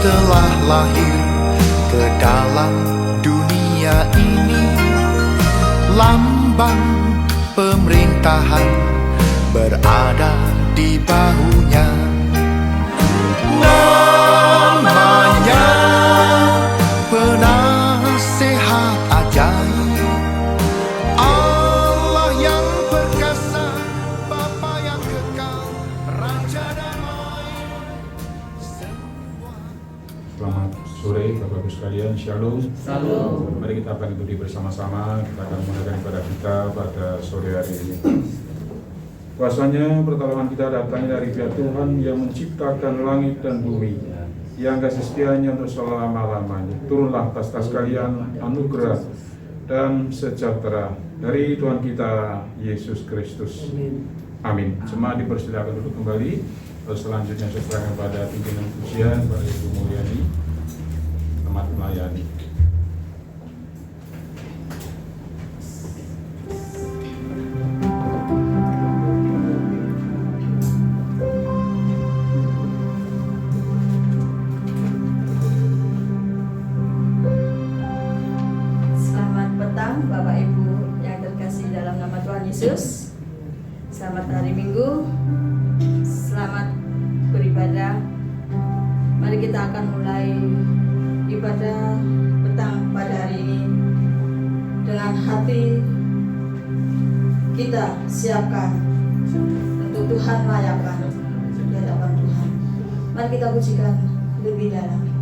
telah lahir ke dalam dunia ini, lambang pemerintahan berada di bahunya. Namanya Penasehat Ajaib, Allah yang perkasa, Bapa yang kekal, Raja damai. Selamat sore Bapak Ibu sekalian, Shalom. Shalom. Mari kita akan ikuti bersama-sama. Kita akan memulai ibadah kita pada sore hari ini. Kuasanya pertolongan kita datangnya dari pihak Tuhan yang menciptakan langit dan bumi, yang kasih setianya untuk selama-lamanya. Turunlah atas kalian anugerah dan sejahtera dari Tuhan kita Yesus Kristus. Amin. Jemaat dipersilakan duduk kembali. Selanjutnya saya serahkan pada pimpinan pujian, pada Ibu Mulyani, tempat melayani. Selamat petang Bapak Ibu yang terkasih dalam nama Tuhan Yesus. Selamat hari Minggu. Selamat beribadah. Mari kita akan mulai ibadah petang pada hari ini dengan hati kita siapkan untuk Tuhan layakan di hadapan Tuhan. Mari kita pujikan lebih dalam. Yesus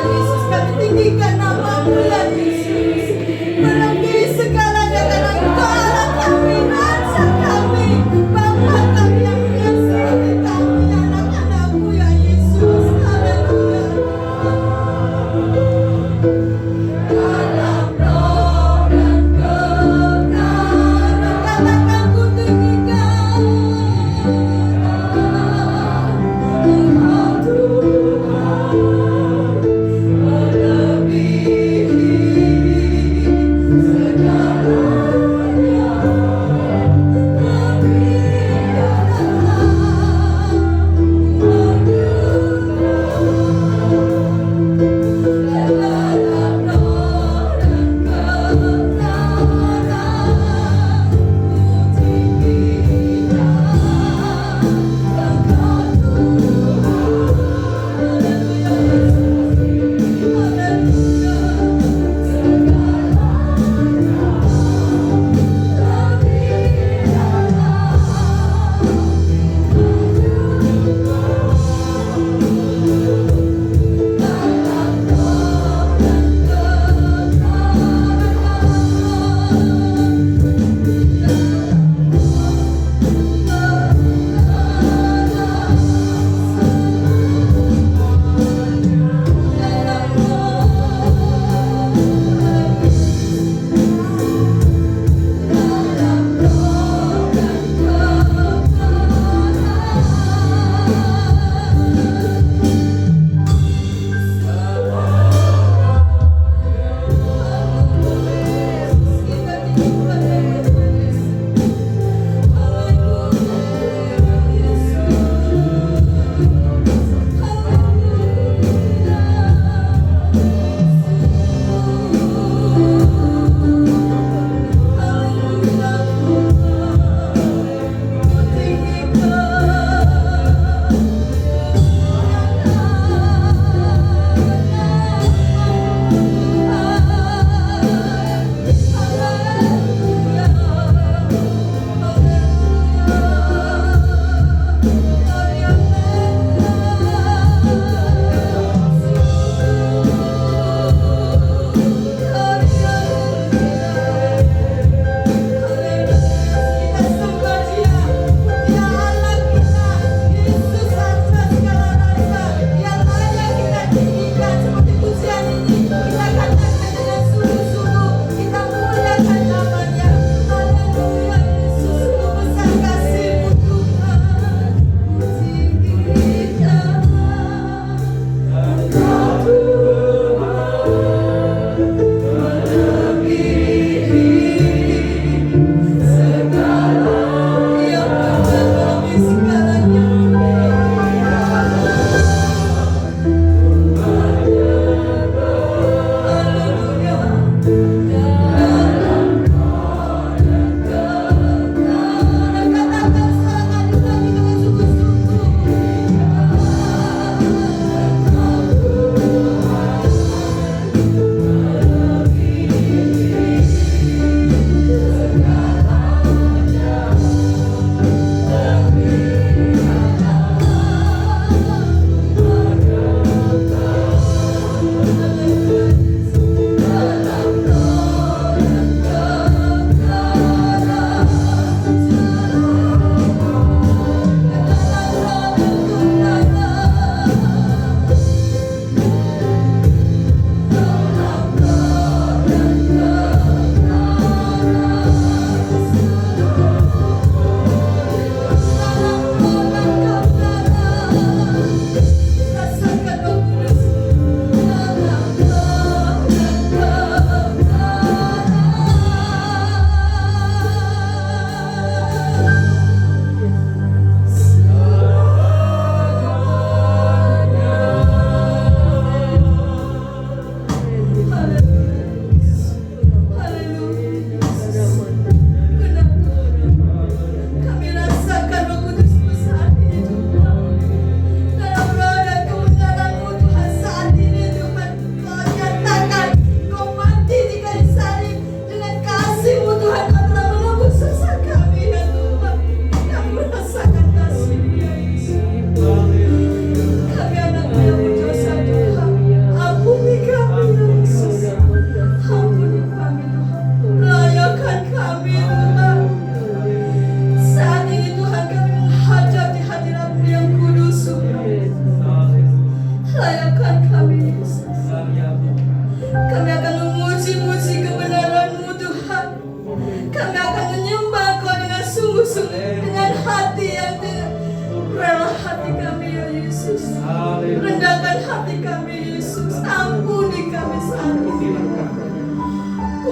Yesus, kami tinggikan namamu ya Yesus.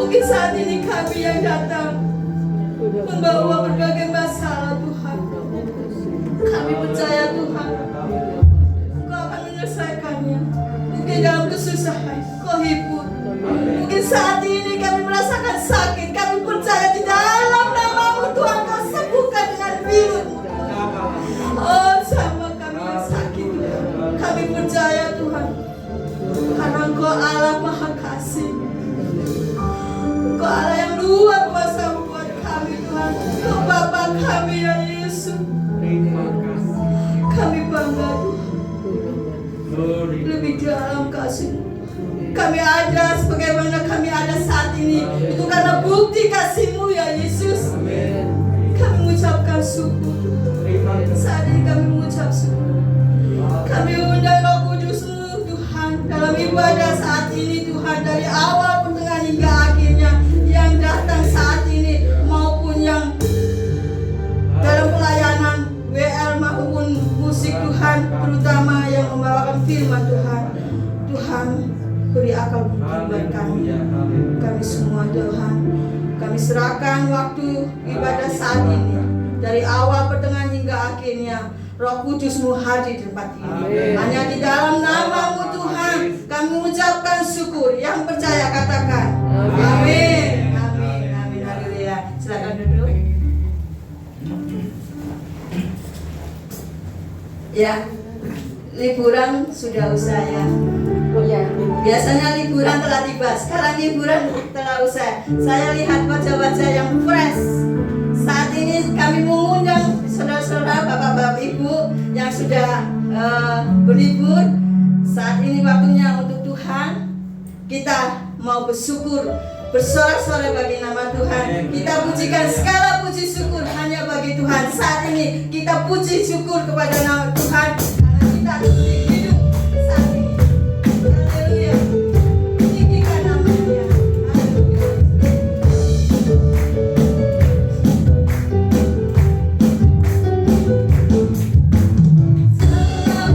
Mungkin saat ini kami yang datang membawa berbagai masalah Tuhan. Kami percaya Tuhan, Kau akan menyelesaikannya. Mungkin dalam kesusahan Kau hibur. Mungkin saat ini kami merasakan sakit. Kami percaya di dalam nama-Mu Tuhan Kau sembuhkan dengan firman-Mu. Oh, sama kami yang sakit Tuhan. Kami percaya Tuhan, karena Engkau Allah Maha Kasih. Engkau Allah yang luar kuasa buat kami Tuhan. Engkau Bapa kami ya Yesus. Kami bangga Tuhan. Lebih dalam kasih kami ada sebagaimana kami ada saat ini. Itu karena bukti kasih-Mu ya Yesus. Kami mengucapkan syukur. Saat ini kami mengucap syukur. Kami undang Roh Kudus-Mu Tuhan dalam ibadah saat ini Tuhan, dari awal pertengahan hingga akhirnya, yang datang saat ini maupun yang dalam pelayanan WL maupun musik Tuhan, terutama yang membawakan firman Tuhan. Tuhan, beri akal budi buat kami semua Tuhan. Kami serahkan waktu ibadah saat ini, dari awal pertengahan hingga akhirnya. Roh Kudus-Mu hadir di tempat ini. Hanya di dalam nama-Mu Tuhan kami mengucapkan syukur. Yang percaya katakan amin. Amin. Amin. Haleluya. Silakan duduk. Ya, liburan sudah usai ya. Biasanya liburan telah tiba, sekarang liburan telah usai. Saya lihat wajah-wajah yang fresh. Saat ini kami mengundang saudara-saudara, bapak-bapak, ibu yang sudah berlibur. Saat ini waktunya untuk Tuhan. Kita mau bersyukur, bersorak-sorai bagi nama Tuhan. Kita pujikan segala puji syukur hanya bagi Tuhan. Saat ini kita puji syukur kepada nama Tuhan karena kita diberi hidup saat ini. Haleluya. Tinggikan nama-Nya. Haleluya. Sebab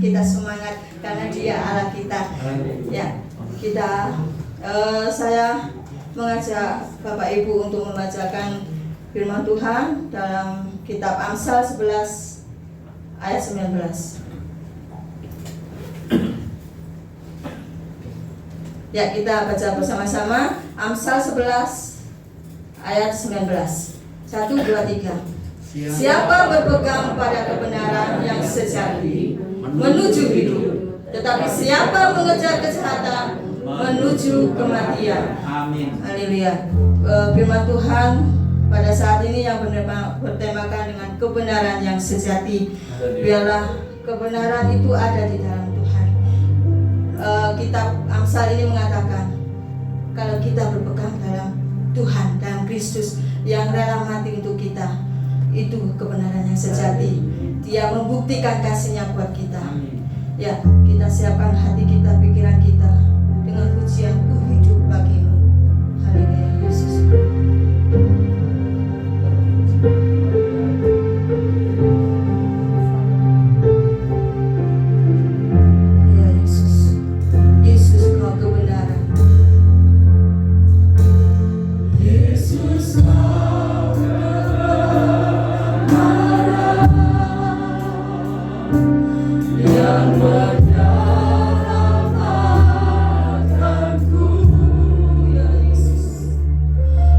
kita semangat karena Dia Allah kita. Ya, saya mengajak Bapak Ibu untuk membacakan firman Tuhan dalam kitab Amsal 11 ayat 19. Ya, kita baca bersama-sama Amsal 11 ayat 19. 1, 2, 3. Siapa berpegang pada kebenaran yang sejati menuju hidup, tetapi siapa mengejar kejahatan menuju kematian. Amin. Haleluya. Firman Tuhan pada saat ini yang bertemakan dengan kebenaran yang sejati. Biarlah kebenaran itu ada di dalam Tuhan. Kitab Amsal ini mengatakan kalau kita berpegang dalam Tuhan, dalam Kristus yang rela mati untuk kita, itu kebenaran yang sejati. Dia membuktikan kasih-Nya buat kita. Ya, kita siapkan hati kita, pikiran kita dengan pujian ku hidup bagimu. Haleluya Yesus. Ya Yesus. Yesus Kau kebenaran. Yesus Kau kebenaran yang menyelamatkanku. Ya Yesus,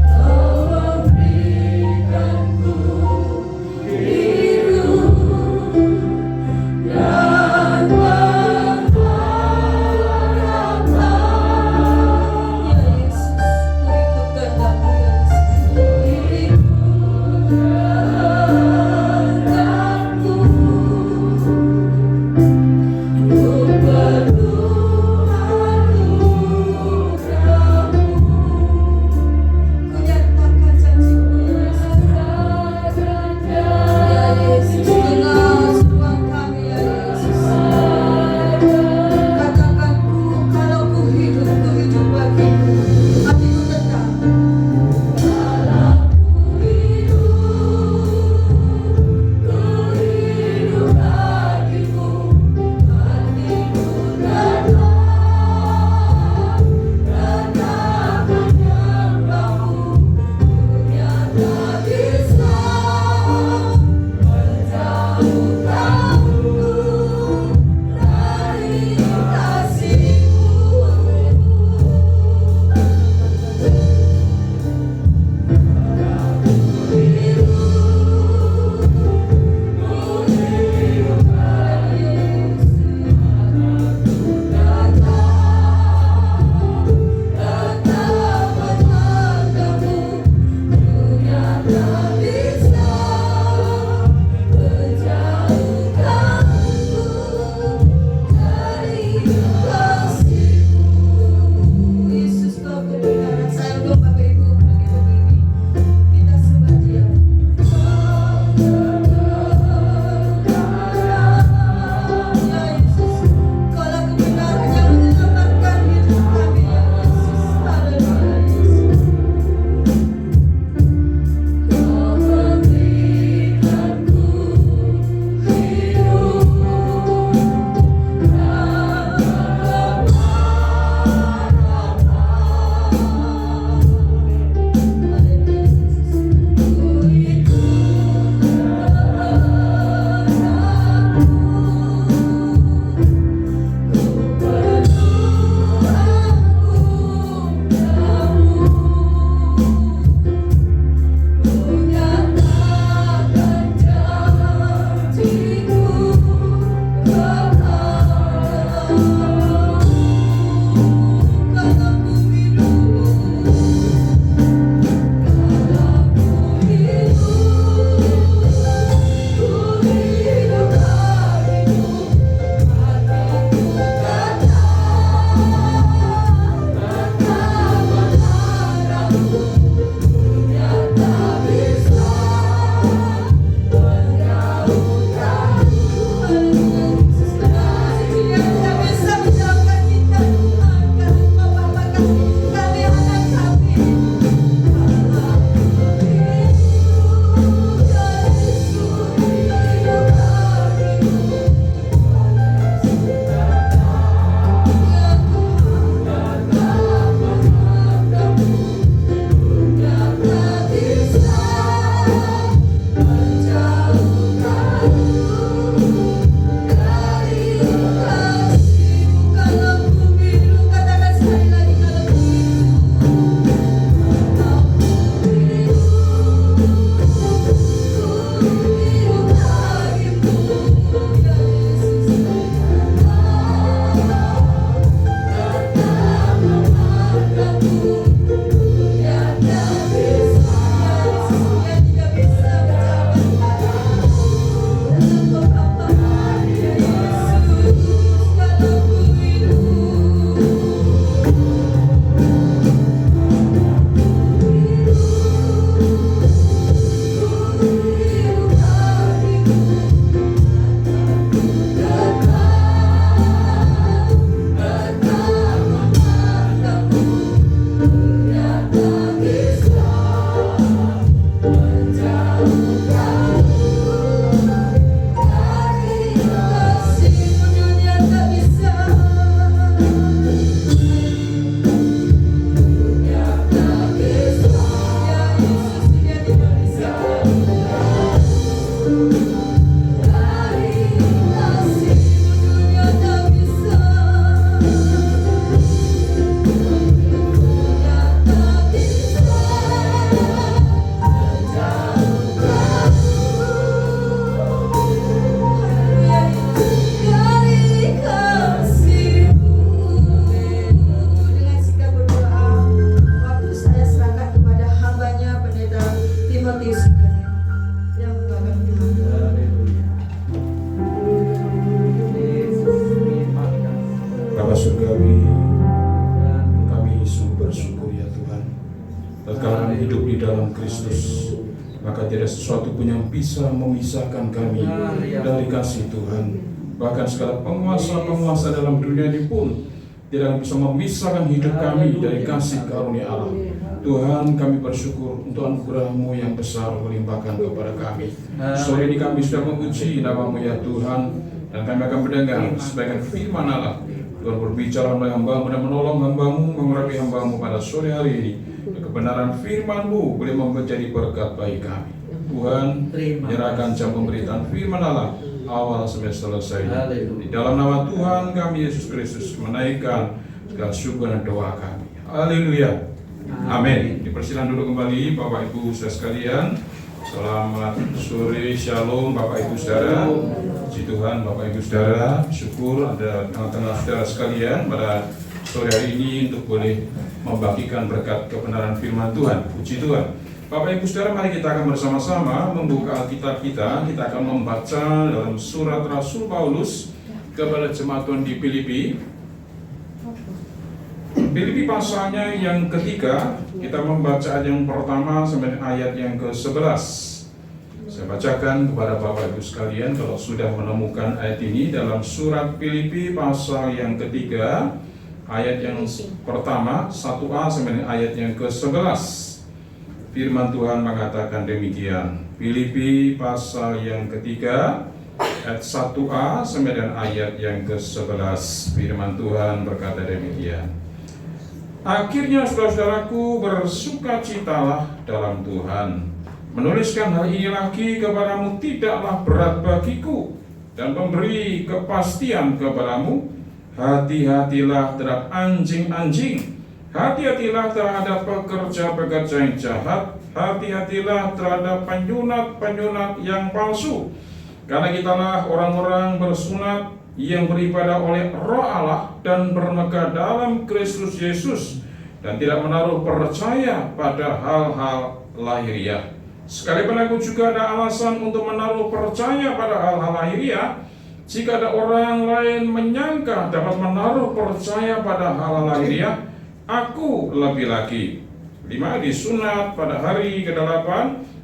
Kau memberikanku hidup dan pengharapan. Ya Yesus, ku ikut kehendak-Mu ya Yesus, ku ikut kehendak-Mu. tatkala kami hidup di dalam Kristus, maka tidak sesuatu pun yang bisa memisahkan kami dari kasih Tuhan. Bahkan segala penguasa-penguasa dalam dunia ini pun tidak bisa memisahkan hidup kami dari kasih karunia Allah. Tuhan, kami bersyukur untuk anugerah-Mu yang besar melimpahkan kepada kami. Sore ini kami sudah memuji nama-Mu ya Tuhan, dan kami akan mendengar sebagian firman Allah. Tuhan berbicara melalui hamba-Mu dan menolong hamba-Mu, mengurapi hamba-Mu pada sore hari ini. Dan kebenaran firman-Mu boleh menjadi berkat bagi kami. Tuhan, menyerahkan jam pemberitaan firman Allah awal sampai selesai. Di dalam nama Tuhan kami Yesus Kristus menaikkan segala syukur dan doa kami. Haleluya. Amin. Dipersilakan duduk kembali Bapak Ibu saudara sekalian. Selamat sore, shalom Bapak Ibu saudara. Puji Tuhan Bapak Ibu saudara. Syukur ada tengah-tengah saudara sekalian pada sore hari ini untuk boleh membagikan berkat kebenaran firman Tuhan. Puji Tuhan. Bapak Ibu saudara, mari kita akan bersama-sama membuka Alkitab kita. Kita akan membaca dalam surat Rasul Paulus kepada jemaat Tuhan di Filipi. Filipi pasalnya yang ketiga, kita membaca ayat yang pertama sampai ayat yang ke-11. Saya bacakan kepada Bapak Ibu sekalian kalau sudah menemukan ayat ini dalam surat Filipi pasal yang ketiga, ayat yang pertama 1a sampai ayat yang ke-11. Firman Tuhan mengatakan demikian. Filipi pasal yang ketiga, ayat 1a sampai dengan ayat yang ke-11. Firman Tuhan berkata demikian. Akhirnya saudara-saudaraku, bersukacitalah dalam Tuhan. Menuliskan hal ini lagi kepadamu tidaklah berat bagiku, dan memberi kepastian kepadamu. Hati-hatilah terhadap anjing-anjing, hati-hatilah terhadap pekerja-pekerja yang jahat, hati-hatilah terhadap penyunat-penyunat yang palsu. Karena kitalah orang-orang bersunat yang beribadah oleh Roh Allah dan bermegah dalam Kristus Yesus, dan tidak menaruh percaya pada hal-hal lahiriah. Sekalipun aku juga ada alasan untuk menaruh percaya pada hal-hal lahiriah, jika ada orang lain menyangka dapat menaruh percaya pada hal-hal lahiriah, aku lebih lagi. 5. Disunat pada hari ke-8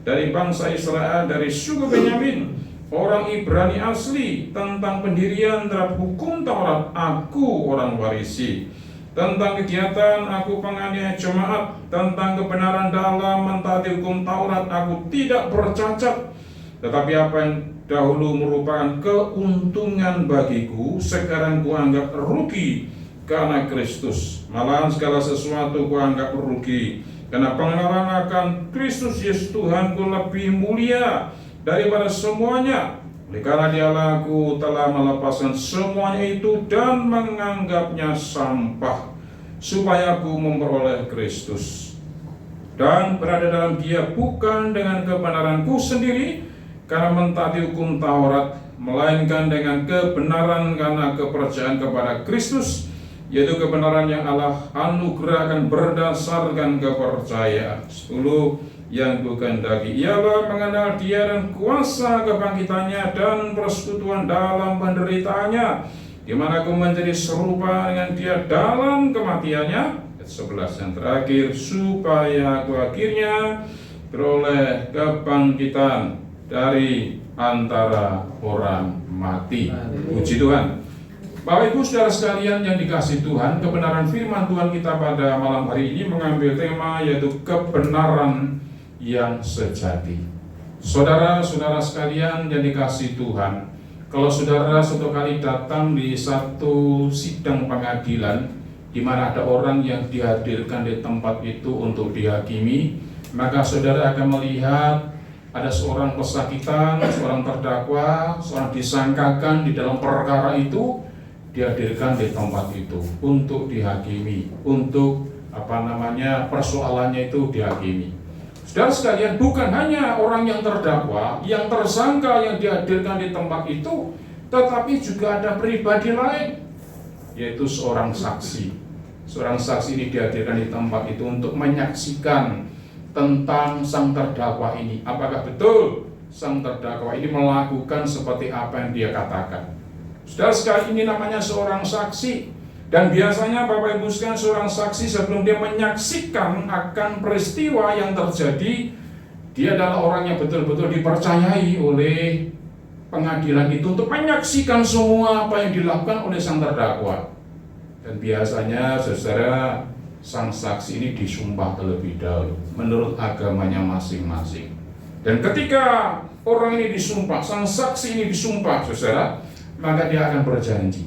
dari bangsa Israel dari suku Benyamin, orang Ibrani asli. Tentang pendirian terhadap hukum Taurat, aku orang Farisi. Tentang kegiatan, aku penganiaya jemaat. Tentang kebenaran dalam mentaati hukum Taurat, aku tidak bercacat. Tetapi apa yang dahulu merupakan keuntungan bagiku, sekarang kuanggap rugi karena Kristus. Malahan segala sesuatu kuanggap rugi, karena pengenalan akan Kristus Yesus Tuhanku lebih mulia daripada semuanya. Oleh karena dialah aku telah melepaskan semuanya itu dan menganggapnya sampah, supaya aku memperoleh Kristus dan berada dalam Dia, bukan dengan kebenaranku sendiri karena mentaati hukum Taurat, melainkan dengan kebenaran karena kepercayaan kepada Kristus, yaitu kebenaran yang Allah anugerahkan berdasarkan kepercayaan. 10. Yang kukendaki ialah mengenal Dia dan kuasa kebangkitannya dan persekutuan dalam penderitaannya, di mana aku menjadi serupa dengan Dia dalam kematiannya. Ayat 11 yang terakhir, supaya aku akhirnya beroleh kebangkitan dari antara orang mati. Puji Tuhan. Bapak Ibu saudara sekalian yang dikasihi Tuhan, kebenaran firman Tuhan kita pada malam hari ini mengambil tema yaitu kebenaran yang sejati. Saudara-saudara sekalian yang dikasihi Tuhan, kalau saudara suatu kali datang di satu sidang pengadilan di mana ada orang yang dihadirkan di tempat itu untuk dihakimi, maka saudara akan melihat ada seorang pesakitan, seorang terdakwa, seorang disangkakan di dalam perkara itu dihadirkan di tempat itu untuk dihakimi, untuk persoalannya itu dihakimi. Saudara sekalian, bukan hanya orang yang terdakwa, yang tersangka yang dihadirkan di tempat itu, tetapi juga ada pribadi lain, yaitu seorang saksi. Seorang saksi ini dihadirkan di tempat itu untuk menyaksikan tentang sang terdakwa ini. Apakah betul sang terdakwa ini melakukan seperti apa yang dia katakan? Saudara sekalian, ini namanya seorang saksi. Dan biasanya Bapak Ibu sekalian, seorang saksi sebelum dia menyaksikan akan peristiwa yang terjadi, dia adalah orang yang betul-betul dipercayai oleh pengadilan itu untuk menyaksikan semua apa yang dilakukan oleh sang terdakwa. Dan biasanya saudara, sang saksi ini disumpah terlebih dahulu menurut agamanya masing-masing. Dan ketika orang ini disumpah, sang saksi ini disumpah saudara, maka dia akan berjanji.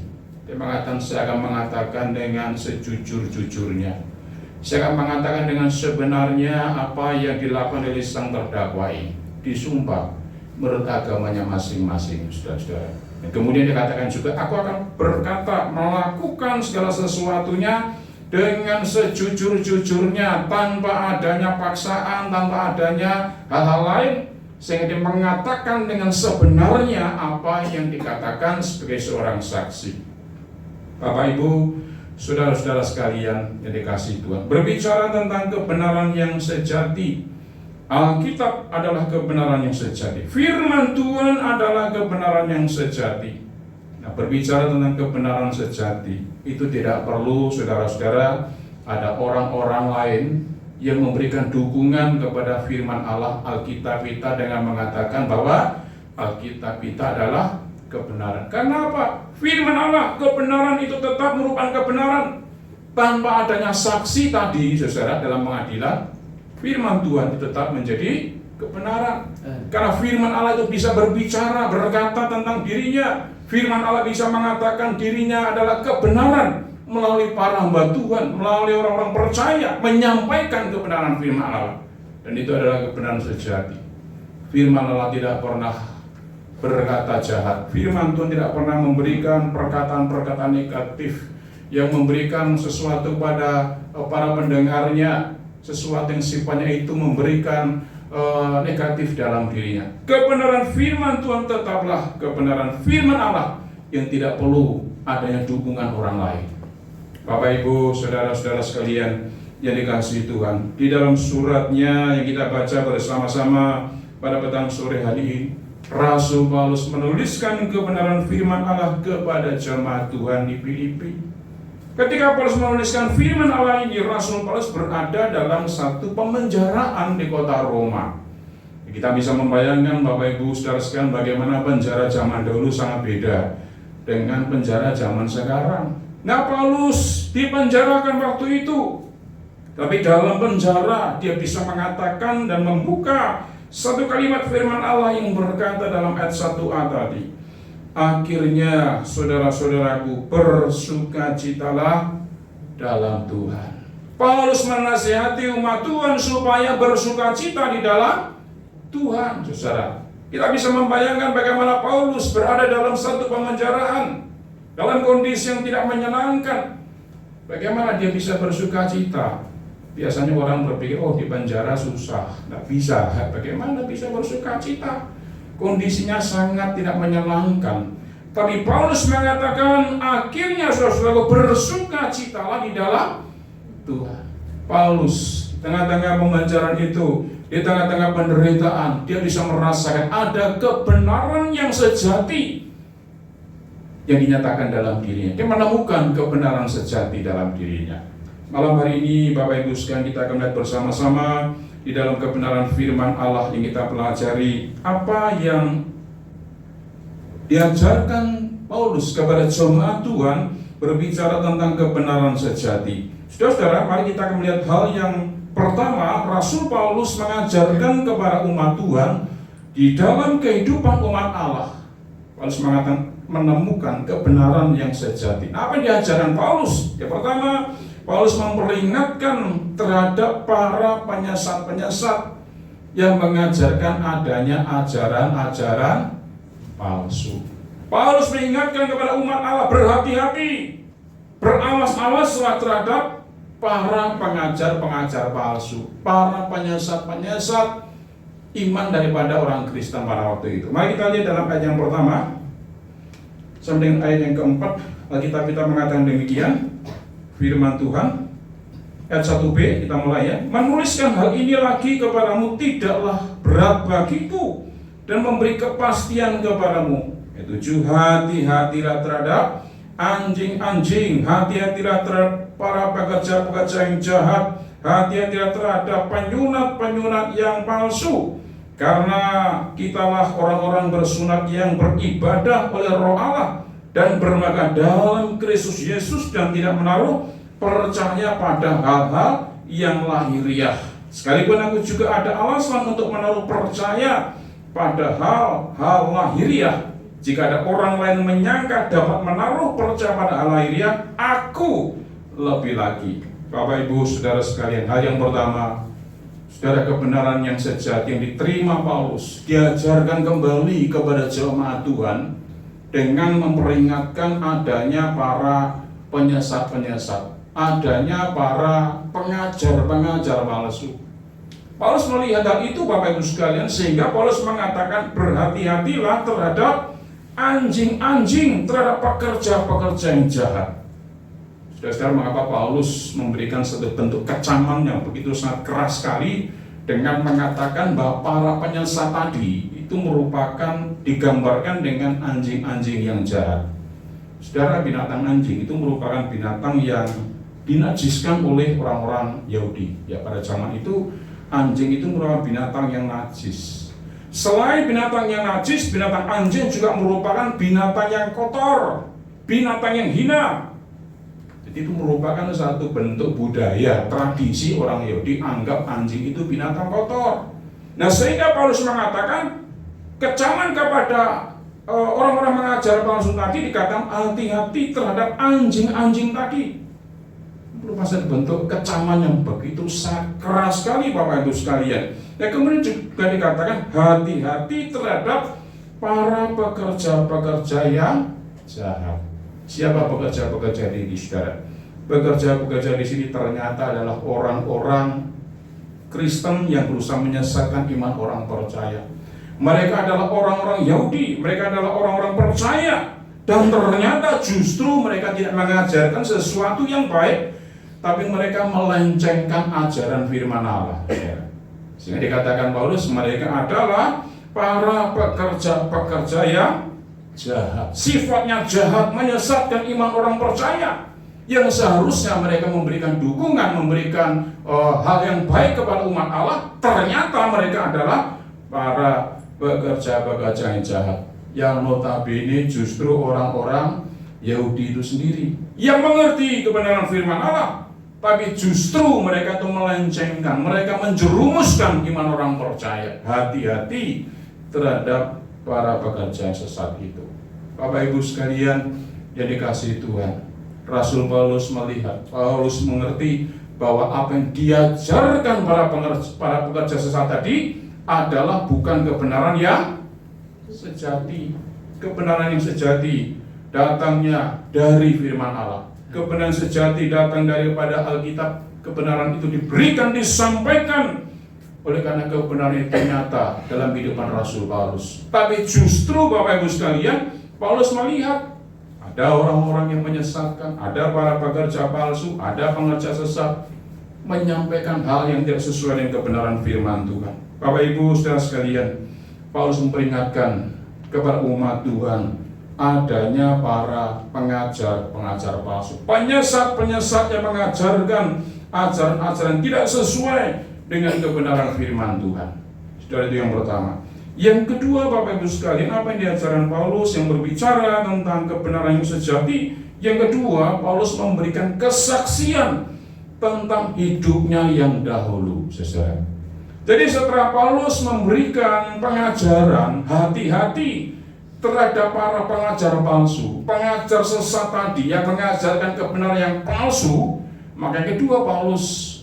Dia mengatakan, saya akan mengatakan dengan sejujur-jujurnya. Saya akan mengatakan dengan sebenarnya apa yang dilakukan oleh sang terdakwa ini. Disumpah menurut agamanya masing-masing, saudara-saudara. Dan kemudian dia katakan juga, aku akan berkata, melakukan segala sesuatunya dengan sejujur-jujurnya, tanpa adanya paksaan, tanpa adanya hal-hal lain, sehingga dia mengatakan dengan sebenarnya apa yang dikatakan sebagai seorang saksi. Bapak Ibu, saudara-saudara sekalian yang dikasihi Tuhan, berbicara tentang kebenaran yang sejati, Alkitab adalah kebenaran yang sejati, firman Tuhan adalah kebenaran yang sejati. Nah, berbicara tentang kebenaran sejati, itu tidak perlu saudara-saudara ada orang-orang lain yang memberikan dukungan kepada firman Allah Alkitab kita dengan mengatakan bahwa Alkitab kita adalah kebenaran. Karena apa? Firman Allah, kebenaran itu tetap merupakan kebenaran. Tanpa adanya saksi tadi, saudara, dalam pengadilan, firman Tuhan itu tetap menjadi kebenaran. Karena firman Allah itu bisa berbicara, berkata tentang dirinya. Firman Allah bisa mengatakan dirinya adalah kebenaran melalui para hamba Tuhan, melalui orang-orang percaya, menyampaikan kebenaran firman Allah. Dan itu adalah kebenaran sejati. Firman Allah tidak pernah berkata jahat. Firman Tuhan tidak pernah memberikan perkataan-perkataan negatif yang memberikan sesuatu pada para pendengarnya, sesuatu yang sifatnya itu memberikan negatif dalam dirinya. Kebenaran firman Tuhan tetaplah kebenaran firman Allah yang tidak perlu adanya dukungan orang lain. Bapak Ibu, saudara-saudara sekalian yang dikasihi Tuhan, di dalam suratnya yang kita baca bersama-sama pada petang sore hari ini, Rasul Paulus menuliskan kebenaran firman Allah kepada jemaat Tuhan di Filipi. Ketika Paulus menuliskan firman Allah ini, Rasul Paulus berada dalam satu pemenjaraan di kota Roma. Kita bisa membayangkan Bapak Ibu saudara sekalian bagaimana penjara zaman dahulu sangat beda dengan penjara zaman sekarang. Nah, Paulus dipenjarakan waktu itu, tapi dalam penjara dia bisa mengatakan dan membuka satu kalimat firman Allah yang berkata dalam ayat 1a tadi, akhirnya saudara-saudaraku, bersukacitalah dalam Tuhan. Paulus menasihati umat Tuhan supaya bersukacita di dalam Tuhan. Saudara, kita bisa membayangkan bagaimana Paulus berada dalam satu pemenjaraan, dalam kondisi yang tidak menyenangkan. Bagaimana dia bisa bersukacita? Biasanya orang berpikir, oh di penjara susah, nggak bisa. Bagaimana bisa bersukacita? Kondisinya sangat tidak menyenangkan. Tapi Paulus mengatakan, akhirnya saudara-saudara bersukacitalah di dalam Tuhan. Paulus, tengah-tengah pemenjaraan itu, di tengah-tengah penderitaan, dia bisa merasakan ada kebenaran yang sejati yang dinyatakan dalam dirinya. Dia menemukan kebenaran sejati dalam dirinya. Malam hari ini Bapak Ibu sekalian, kita akan melihat bersama-sama di dalam kebenaran firman Allah yang kita pelajari apa yang diajarkan Paulus kepada jemaat Tuhan berbicara tentang kebenaran sejati. Saudara-saudara, mari kita akan melihat hal yang pertama. Rasul Paulus mengajarkan kepada umat Tuhan di dalam kehidupan umat Allah. Paulus mengatakan menemukan kebenaran yang sejati. Apa yang diajarkan Paulus? Yang pertama, Paulus memperingatkan terhadap para penyesat-penyesat yang mengajarkan adanya ajaran-ajaran palsu. Paulus mengingatkan kepada umat Allah, berhati-hati, berawas-awaslah terhadap para pengajar-pengajar palsu, para penyesat-penyesat iman daripada orang Kristen pada waktu itu. Mari kita lihat dalam ayat yang pertama sampai dengan ayat yang keempat. Alkitab kita mengatakan demikian. Firman Tuhan ayat 1b, kita mulai ya. Menuliskan hal ini lagi kepadamu tidaklah berat bagiku dan memberi kepastian kepadamu. Yaitu hati-hatilah terhadap anjing-anjing. Hati-hatilah terhadap para pekerja-pekerja yang jahat. Hati-hatilah terhadap penyunat-penyunat yang palsu. Karena kitalah orang-orang bersunat yang beribadah oleh Roh Allah dan bermegah dalam Kristus Yesus dan tidak menaruh percaya pada hal-hal yang lahiriah. Sekalipun aku juga ada alasan untuk menaruh percaya pada hal-hal lahiriah. Jika ada orang lain menyangka dapat menaruh percaya pada hal lahiriah, aku lebih lagi. Bapak Ibu Saudara sekalian, hal yang pertama, saudara, kebenaran yang sejati yang diterima Paulus diajarkan kembali kepada jemaat Tuhan dengan memperingatkan adanya para penyesat-penyesat, adanya para pengajar-pengajar palsu. Paulus melihat hal itu, Bapak Ibu sekalian, sehingga Paulus mengatakan berhati-hatilah terhadap anjing-anjing, terhadap pekerja-pekerja yang jahat. Saudara-saudara, mengapa Paulus memberikan satu bentuk kecaman yang begitu sangat keras sekali dengan mengatakan bahwa para penyesat tadi itu merupakan digambarkan dengan anjing-anjing yang jahat. Saudara, binatang anjing itu merupakan binatang yang dinajiskan oleh orang-orang Yahudi. Ya, pada zaman itu anjing itu merupakan binatang yang najis. Selain binatang yang najis, binatang anjing juga merupakan binatang yang kotor, binatang yang hina. Jadi itu merupakan satu bentuk budaya, tradisi orang Yahudi anggap anjing itu binatang kotor. Nah, sehingga Paulus mengatakan kecaman kepada orang-orang mengajar palsu tadi, dikatakan hati-hati terhadap anjing-anjing tadi. Merupakan satu bentuk kecaman yang begitu sangat keras sekali, Bapak Ibu sekalian. Dan kemudian juga dikatakan hati-hati terhadap para pekerja-pekerja yang jahat. Siapa pekerja-pekerja ini, saudara? Pekerja-pekerja di sini ternyata adalah orang-orang Kristen yang berusaha menyesatkan iman orang percaya. Mereka adalah orang-orang Yahudi, mereka adalah orang-orang percaya, dan ternyata justru mereka tidak mengajarkan sesuatu yang baik, tapi mereka melencengkan ajaran firman Allah. Sehingga dikatakan Paulus, mereka adalah para pekerja-pekerja yang jahat. Sifatnya jahat, menyesatkan iman orang percaya, yang seharusnya mereka memberikan dukungan, memberikan hal yang baik kepada umat Allah. Ternyata mereka adalah para pekerja-pekerja yang jahat, yang notabene justru orang-orang Yahudi itu sendiri yang mengerti kebenaran firman Allah, tapi justru mereka itu melencengkan, mereka menjerumuskan iman orang percaya. Hati-hati terhadap para pekerja yang sesat itu. Bapak Ibu sekalian yang dikasihi Tuhan, Rasul Paulus melihat, Paulus mengerti bahwa apa yang diajarkan para pekerja sesat tadi adalah bukan kebenaran yang sejati. Kebenaran yang sejati datangnya dari firman Allah. Kebenaran sejati datang daripada Alkitab. Kebenaran itu diberikan, disampaikan. Oleh karena kebenaran itu nyata dalam kehidupan Rasul Paulus. Tapi justru Bapak Ibu sekalian, Paulus melihat ada orang-orang yang menyesatkan, ada para pekerja palsu, ada pengerja sesat, menyampaikan hal yang tidak sesuai dengan kebenaran firman Tuhan. Bapak Ibu saudara sekalian, Paulus memperingatkan kepada umat Tuhan adanya para pengajar-pengajar palsu, penyesat-penyesat yang mengajarkan ajaran-ajaran tidak sesuai dengan kebenaran firman Tuhan. Saudara, itu yang pertama. Yang kedua, Bapak Ibu sekalian, apa yang diajarkan Paulus yang berbicara tentang kebenaran yang sejati. Yang kedua, Paulus memberikan kesaksian tentang hidupnya yang dahulu, saudara. Jadi setelah Paulus memberikan pengajaran hati-hati terhadap para pengajar palsu, pengajar sesat tadi yang mengajarkan kebenaran yang palsu, maka yang kedua Paulus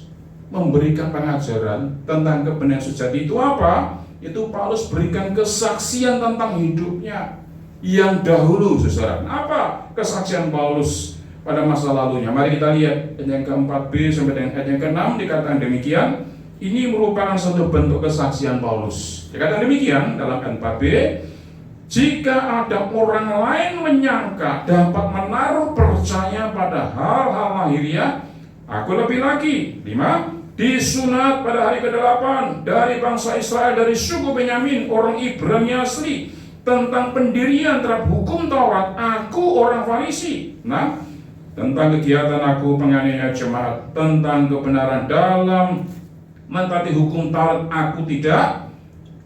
memberikan pengajaran tentang kebenaran sejati. Itu apa? Itu Paulus berikan kesaksian tentang hidupnya yang dahulu, saudara. Apa kesaksian Paulus pada masa lalunya? Mari kita lihat ayat yang ke-4b sampai dengan ayat yang ke-6. Dikatakan demikian. Ini merupakan satu bentuk kesaksian Paulus. Dikatakan demikian dalam ayat 4b. Jika ada orang lain menyangka dapat menaruh percaya pada hal-hal lahiriah, aku lebih lagi. 5. Disunat pada hari ke-8 dari bangsa Israel, dari suku Benyamin, orang Ibrani asli. tentang pendirian terhadap hukum Taurat, aku orang Farisi. Nah, tentang kegiatan aku penganiaya jemaat, tentang kebenaran dalam mentaati hukum Taurat, aku tidak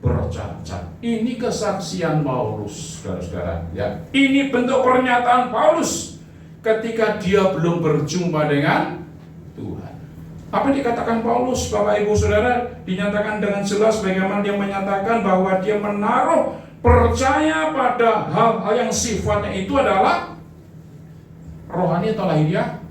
bercacat. Ini kesaksian Paulus, saudara-saudara. Ya, ini bentuk pernyataan Paulus ketika dia belum berjumpa dengan Tuhan. Apa yang dikatakan Paulus, Bapak Ibu Saudara, dinyatakan dengan jelas bagaimana dia menyatakan bahwa dia menaruh percaya pada hal-hal yang sifatnya itu adalah rohani atau lahiriah.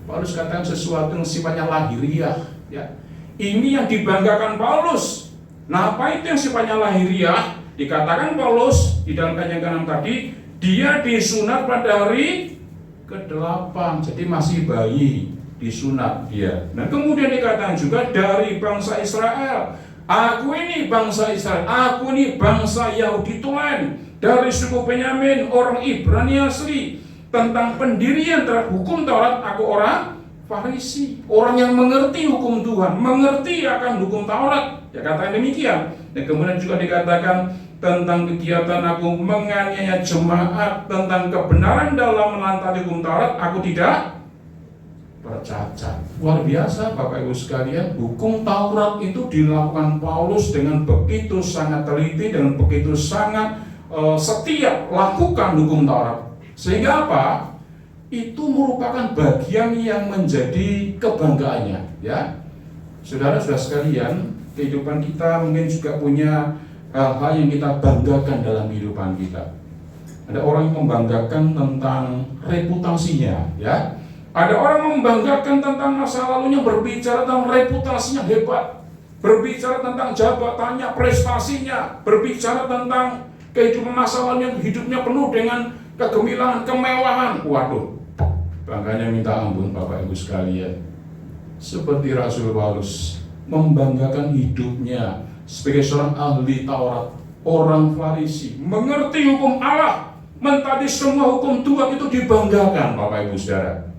Paulus katakan sesuatu yang sifatnya lahiriah. Ya. Ini yang dibanggakan Paulus. Nah, apa itu yang sifatnya lahiriah? Dikatakan Paulus di dalam ayat yang ke-6 tadi, dia disunat pada hari ke-8, jadi masih bayi disunat dia. Dan kemudian dikatakan juga dari bangsa Israel. Aku ini bangsa Israel, aku ini bangsa Yahudi tulen, dari suku Benyamin, orang Ibrani asli. Tentang pendirian terhadap hukum Taurat, aku orang Farisi, orang yang mengerti hukum Tuhan, mengerti akan hukum Taurat. Ya, katakan demikian. Dan kemudian juga dikatakan tentang kegiatan aku menganiaya jemaat, tentang kebenaran dalam menaati hukum Taurat, aku tidak bercacat. Luar biasa Bapak Ibu sekalian, hukum Taurat itu dilakukan Paulus dengan begitu sangat teliti, dengan begitu sangat setia lakukan hukum Taurat. Sehingga apa? Itu merupakan bagian yang menjadi kebanggaannya, ya. Saudara-saudara sekalian, kehidupan kita mungkin juga punya hal-hal yang kita banggakan dalam kehidupan kita. Ada orang yang membanggakan tentang reputasinya, ya. Ada orang membanggakan tentang masa lalunya, berbicara tentang reputasinya hebat, berbicara tentang jabatannya, prestasinya, berbicara tentang kehidupan masa lalunya, hidupnya penuh dengan kegemilangan, kemewahan. Waduh, bangganya minta ampun Bapak Ibu sekalian. Seperti Rasul Paulus membanggakan hidupnya sebagai seorang ahli Taurat, orang Farisi, mengerti hukum Allah, mentaati semua hukum Tuhan, itu dibanggakan Bapak Ibu Saudara.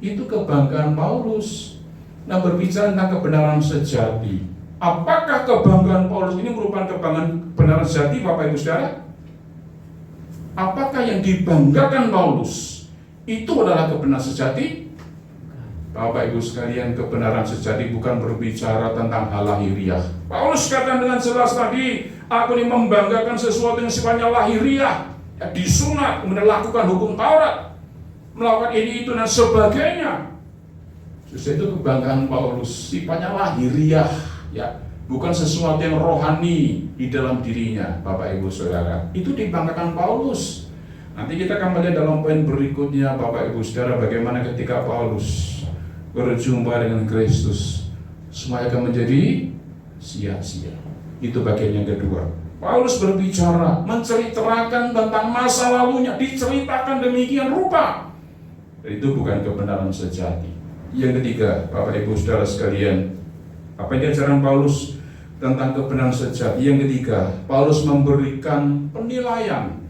Itu kebanggaan Paulus. Nah, berbicara tentang kebenaran sejati, apakah kebanggaan Paulus ini merupakan kebenaran sejati Bapak Ibu Saudara? Apakah yang dibanggakan Paulus itu adalah kebenaran sejati? Bapak Ibu sekalian, kebenaran sejati bukan berbicara tentang hal lahiriah. Paulus katakan dengan jelas tadi, aku ini membanggakan sesuatu yang sifatnya lahiriah, ya, disunat, kemudian lakukan hukum Taurat, melakukan ini itu dan sebagainya. Justru itu kebanggaan Paulus, sifatnya lahiriah, ya, bukan sesuatu yang rohani di dalam dirinya. Bapak Ibu Saudara, itu dibanggakan Paulus. Nanti kita akan melihat dalam poin berikutnya Bapak Ibu Saudara, bagaimana ketika Paulus berjumpa dengan Kristus, semuanya akan menjadi sia-sia. Itu bagian yang kedua. Paulus berbicara, menceritakan tentang masa lalunya, diceritakan demikian rupa. Itu bukan kebenaran sejati. Yang ketiga, Bapak Ibu Saudara sekalian, apa yang diajarkan Paulus tentang kebenaran sejati? Yang ketiga, Paulus memberikan penilaian,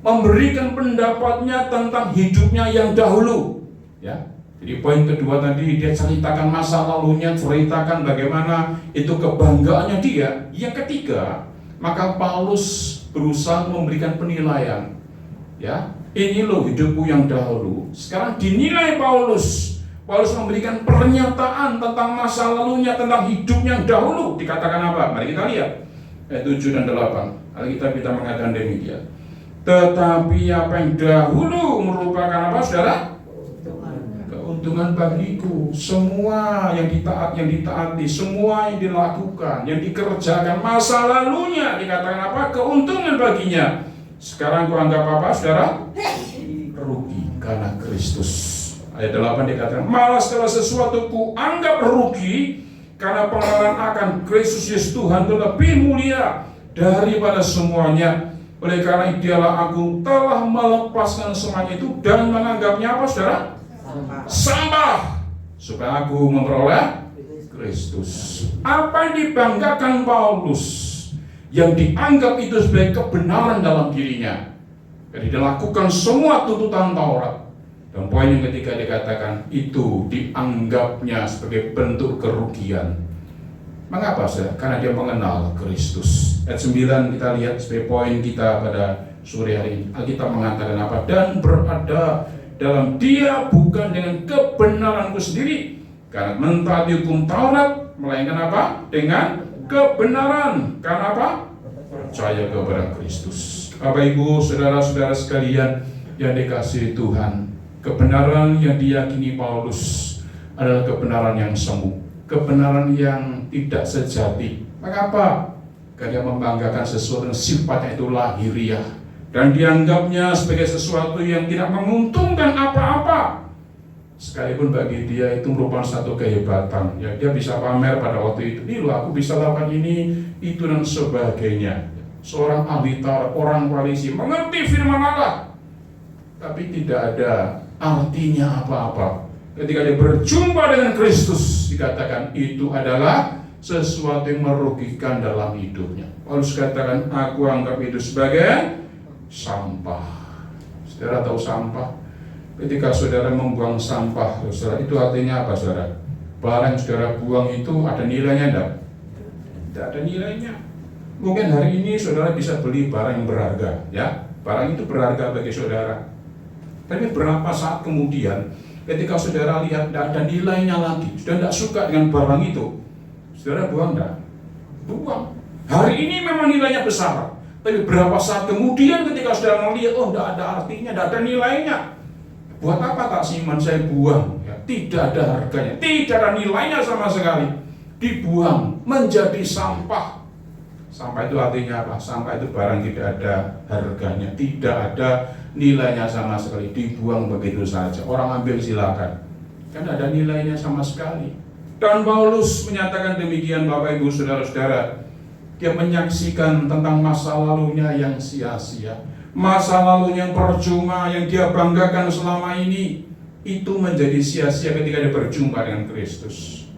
memberikan pendapatnya tentang hidupnya yang dahulu, ya. Jadi poin kedua tadi, dia ceritakan masa lalunya, ceritakan bagaimana itu kebanggaannya dia. Yang ketiga, maka Paulus berusaha memberikan penilaian, ya, ini loh hidupku yang dahulu. Sekarang dinilai Paulus. Paulus memberikan pernyataan tentang masa lalunya, tentang hidupnya yang dahulu. Dikatakan apa? Mari kita lihat ayat 7 dan 8. Alkitab kita mengatakan demikian. Tetapi apa yang dahulu merupakan apa, saudara? Keuntungan bagiku. Semua yang ditaati, semua yang dilakukan, yang dikerjakan masa lalunya, dikatakan apa? Keuntungan baginya. Sekarang ku anggap apa, saudara? Rugi karena Kristus. Ayat 8 dikatakan, malah segala sesuatu ku anggap rugi karena pengenalan akan Kristus Yesus Tuhan itu lebih mulia daripada semuanya. Oleh karena dialah aku telah melepaskan semuanya itu dan menganggapnya apa, saudara? Sampah, supaya aku memperoleh Kristus. Apa yang dibanggakan Paulus, yang dianggap itu sebagai kebenaran dalam dirinya. Jadi dilakukan semua tuntutan Taurat. Dan poin yang ketiga dikatakan itu dianggapnya sebagai bentuk kerugian. Mengapa saudara? Karena dia mengenal Kristus. Ayat 9 kita lihat sebagai poin kita pada sore hari ini. Alkitab mengatakan apa? Dan berada dalam dia bukan dengan kebenaranku sendiri, karena mentaati hukum Taurat, melainkan apa? Dengan kebenaran. Karena apa? Percaya kepada Kristus. Bapak Ibu, saudara-saudara sekalian yang dikasihi Tuhan, kebenaran yang diyakini Paulus adalah kebenaran yang semu, kebenaran yang tidak sejati. Mengapa? Karena dia membanggakan sesuatu yang sifatnya itu lahiriah dan dianggapnya sebagai sesuatu yang tidak menguntungkan apa-apa. Sekalipun bagi dia itu merupakan satu kehebatan, ya dia bisa pamer pada waktu itu, "Nih loh, aku bisa lakukan ini, itu dan sebagainya." Seorang ahli Taurat, orang Farisi, mengerti firman Allah, tapi tidak ada artinya apa-apa. Ketika dia berjumpa dengan Kristus, dikatakan itu adalah sesuatu yang merugikan dalam hidupnya. Paulus katakan, "Aku anggap itu sebagai sampah." Saudara tahu sampah? Ketika saudara membuang sampah, saudara, itu artinya apa, saudara? Barang saudara buang itu ada nilainya enggak? Tidak ada nilainya. Mungkin hari ini saudara bisa beli barang yang berharga, ya, barang itu berharga bagi saudara. Tapi berapa saat kemudian, ketika saudara lihat tidak ada nilainya lagi, sudah tidak suka dengan barang itu, saudara buang enggak? Buang. Hari ini memang nilainya besar, tapi berapa saat kemudian ketika saudara melihat, oh tidak ada artinya, tidak ada nilainya, buat apa tak simpan, saya buang, ya, tidak ada harganya, tidak ada nilainya sama sekali, dibuang menjadi sampah. Sampah itu artinya apa? Sampah itu barang tidak ada harganya, tidak ada nilainya sama sekali, dibuang begitu saja. Orang ambil silakan, kan ada nilainya sama sekali. Dan Paulus menyatakan demikian, Bapak Ibu saudara-saudara. Dia menyaksikan tentang masa lalunya yang sia-sia, masa lalunya yang percuma, yang dia banggakan selama ini, itu menjadi sia-sia ketika dia berjumpa dengan Kristus.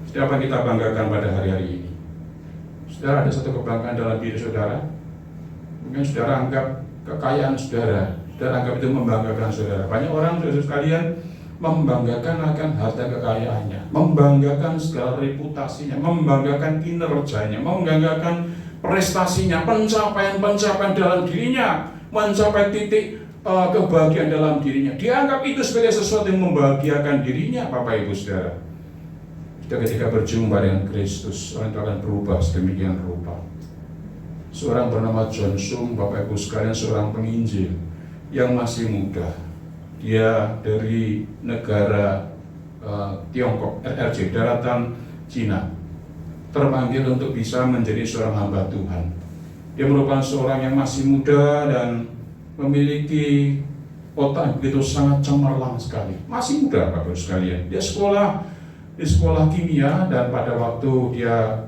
Siapa kita banggakan pada hari-hari ini? Saudara, ada satu kebanggaan dalam diri saudara. Mungkin saudara anggap kekayaan saudara anggap itu membanggakan saudara. Banyak orang, saudara sekalian, membanggakan akan harta kekayaannya, membanggakan segala reputasinya, membanggakan kinerjanya, membanggakan prestasinya, pencapaian dalam dirinya, mencapai titik kebahagiaan dalam dirinya. Dianggap itu sebagai sesuatu yang membahagiakan dirinya, Bapak Ibu saudara. Ketika berjumpa dengan Kristus, orang itu akan berubah sedemikian rupa. Seorang bernama John Sung, Bapak Ibu sekalian, seorang penginjil yang masih muda. Dia dari negara Tiongkok, RRC, daratan Cina, terpanggil untuk bisa menjadi seorang hamba Tuhan. Dia merupakan seorang yang masih muda dan memiliki otak begitu sangat cemerlang sekali. Masih muda, Bapak Ibu sekalian. Dia sekolah di sekolah kimia, dan pada waktu dia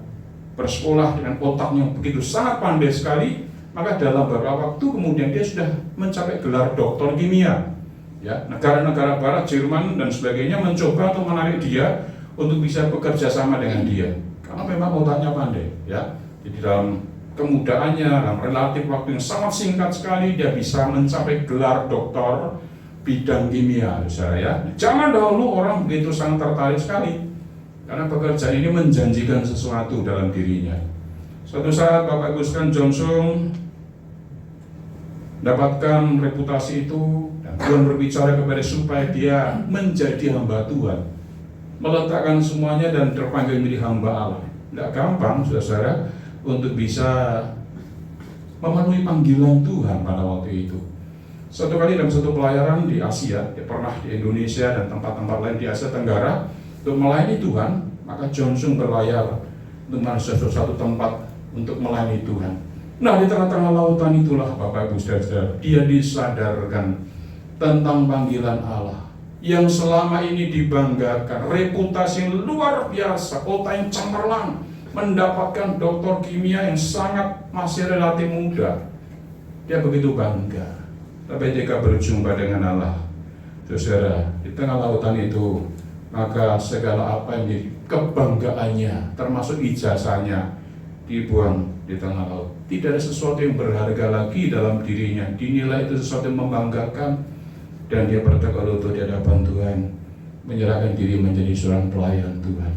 bersekolah dengan otaknya begitu sangat pandai sekali, maka dalam beberapa waktu kemudian dia sudah mencapai gelar doktor kimia. Ya, negara-negara barat, Jerman dan sebagainya mencoba untuk menarik dia untuk bisa bekerja sama dengan dia, karena memang otaknya pandai. Ya, jadi dalam kemudaannya, dalam relatif waktu yang sangat singkat sekali, dia bisa mencapai gelar doktor bidang kimia, saudara ya. Zaman dahulu orang begitu sangat tertarik sekali karena pekerjaan ini menjanjikan sesuatu dalam dirinya. Suatu saat Bapak Ibu sekalian, John Sung mendapatkan reputasi itu, dan Tuhan berbicara kepada supaya dia menjadi hamba Tuhan, meletakkan semuanya dan terpanggil menjadi hamba Allah. Tidak gampang, saudara, untuk bisa memenuhi panggilan Tuhan pada waktu itu. Satu kali dalam satu pelayaran di Asia, dia pernah di Indonesia dan tempat-tempat lain di Asia Tenggara untuk melayani Tuhan, maka John Sung berlayar untuk masuk satu tempat untuk melayani Tuhan. Nah, di tengah-tengah lautan itulah, Bapak Ibu saudara, dia disadarkan tentang panggilan Allah yang selama ini dibanggakan, reputasi yang luar biasa, otak yang cemerlang, mendapatkan doktor kimia yang sangat masih relatif muda. Dia begitu bangga. Tapi jika berjumpa dengan Allah, saudara, di tengah lautan itu, maka segala apa yang menjadi kebanggaannya, termasuk ijazahnya, dibuang di tengah laut. Tidak ada sesuatu yang berharga lagi dalam dirinya. Dinilai itu sesuatu yang membanggakan, dan dia bertekad lutut di hadapan Tuhan, menyerahkan diri menjadi seorang pelayan Tuhan.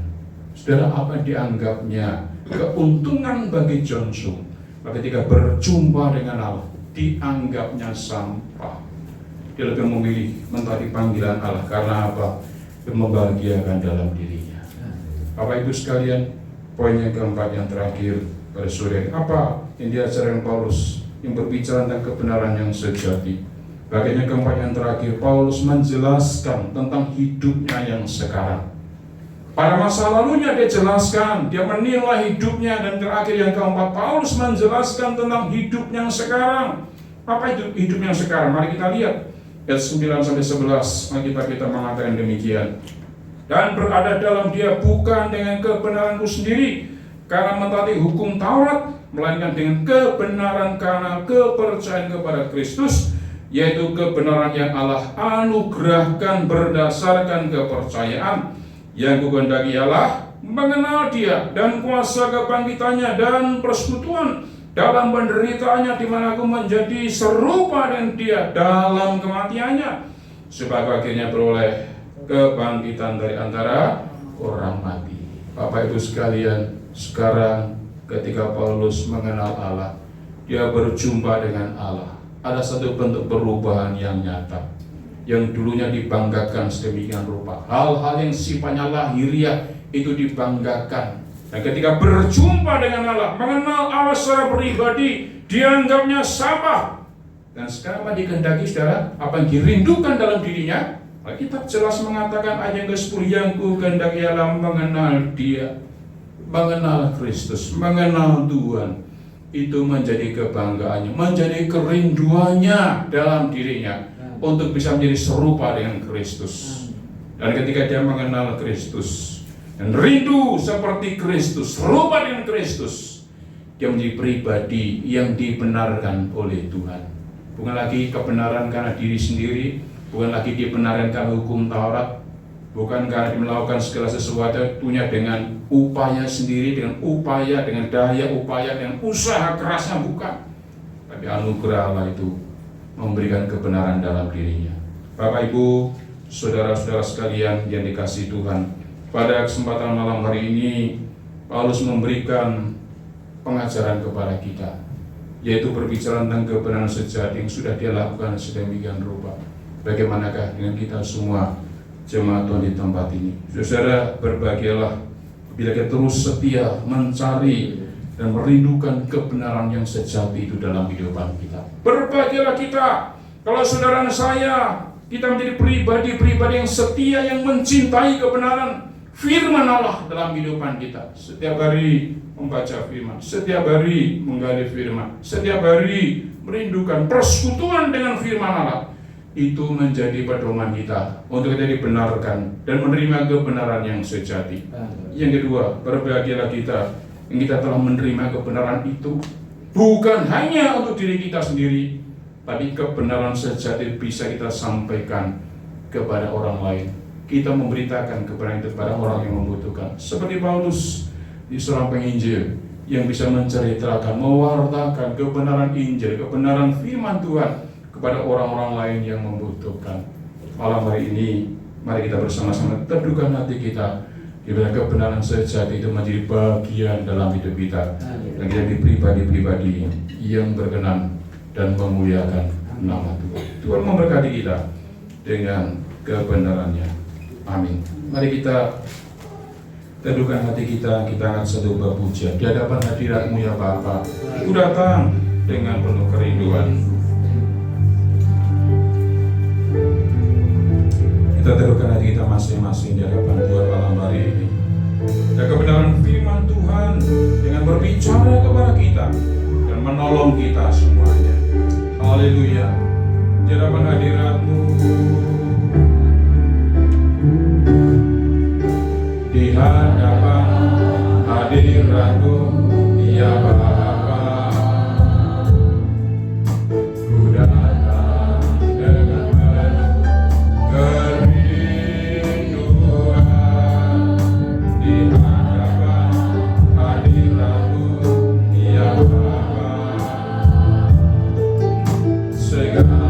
Saudara, apa yang dianggapnya keuntungan bagi Johnson ketika berjumpa dengan Allah, dianggapnya sampah. Dia lebih memilih mentaati panggilan Allah karena apa? Membahagiakan dalam dirinya. Bapak Ibu sekalian, poin yang keempat yang terakhir pada sore, apa yang diajarkan Paulus yang berbicara tentang kebenaran yang sejati. Bagian yang keempat yang terakhir, Paulus menjelaskan tentang hidupnya yang sekarang. Pada masa lalunya dia jelaskan, dia menilai hidupnya, dan terakhir yang keempat, Paulus menjelaskan tentang hidup yang sekarang. Apa itu hidup yang sekarang? Mari kita lihat ayat 9-11. Kita mengatakan demikian. Dan berada dalam dia bukan dengan kebenaranku sendiri karena mentaati hukum Taurat, melainkan dengan kebenaran karena kepercayaan kepada Kristus, yaitu kebenaran yang Allah anugerahkan berdasarkan kepercayaan yang kukendaki Allah mengenal dia dan kuasa kebangkitannya dan persekutuan dalam penderitaannya, di mana aku menjadi serupa dengan dia dalam kematiannya, supaya akhirnya beroleh kebangkitan dari antara orang mati. Bapak Ibu sekalian, sekarang ketika Paulus mengenal Allah, dia berjumpa dengan Allah. Ada satu bentuk perubahan yang nyata, yang dulunya dibanggakan sedemikian rupa. Hal-hal yang sifatnya lahiriah itu dibanggakan. Dan ketika berjumpa dengan Allah, mengenal Allah secara pribadi, dianggapnya sampah. Dan sekarang apa dikehendaki, saudara? Apa yang dirindukan dalam dirinya? Alkitab jelas mengatakan ayat yang ke-10, yang kukehendaki Allah mengenal dia, mengenal Kristus, mengenal Tuhan. Itu menjadi kebanggaannya, menjadi kerinduannya dalam dirinya untuk bisa menjadi serupa dengan Kristus. Dan ketika dia mengenal Kristus dan rindu seperti Kristus, serupa dengan Kristus, dia menjadi pribadi yang dibenarkan oleh Tuhan. Bukan lagi kebenaran karena diri sendiri, bukan lagi dibenarkan karena hukum Taurat, bukan karena dia melakukan segala sesuatunya dengan upaya sendiri, dengan upaya, dengan daya upaya, dengan usaha kerasnya, bukan. Tapi anugerah Allah itu memberikan kebenaran dalam dirinya. Bapak Ibu, saudara-saudara sekalian yang dikasihi Tuhan, pada kesempatan malam hari ini Paulus memberikan pengajaran kepada kita, yaitu berbicara tentang kebenaran sejati yang sudah dia lakukan sedemikian rupa. Bagaimanakah dengan kita semua jemaat Tuhan di tempat ini? Saudara, berbahagialah bila kita terus setia mencari dan merindukan kebenaran yang sejati itu dalam kehidupan kita. Berbahagialah kita kalau saudara dan saya, kita menjadi pribadi-pribadi yang setia, yang mencintai kebenaran firman Allah dalam kehidupan kita. Setiap hari membaca firman, setiap hari menggali firman, setiap hari merindukan persekutuan dengan firman Allah. Itu menjadi pedoman kita untuk kita dibenarkan dan menerima kebenaran yang sejati. Yang kedua, berbahagialah kita yang kita telah menerima kebenaran itu, bukan hanya untuk diri kita sendiri, tapi kebenaran sejati bisa kita sampaikan kepada orang lain. Kita memberitakan kebenaran itu kepada orang yang membutuhkan. Seperti Paulus di seorang penginjil yang bisa menceritakan, mewartakan kebenaran Injil, kebenaran firman Tuhan kepada orang-orang lain yang membutuhkan. Malam hari ini, mari kita bersama-sama teduhkan hati kita, di mana kebenaran sejati itu menjadi bagian dalam hidup kita, dan kita menjadi pribadi-pribadi yang berkenan dan memuliakan nama Tuhan. Tuhan memberkati kita dengan kebenarannya. Amin. Mari kita teduhkan hati kita, kita angkat satu bab pujian di hadapan hadirat-Mu ya Bapa. Ku datang dengan penuh kerinduan. Kita teduhkan hati kita masing-masing di hadapan Tuhan malam hari ini. Dan kebenaran firman Tuhan dengan berbicara kepada kita dan menolong kita semuanya. Haleluya. Di hadapan hadirat-Mu, di hadapan hadirat-Mu ya Bapa. Segala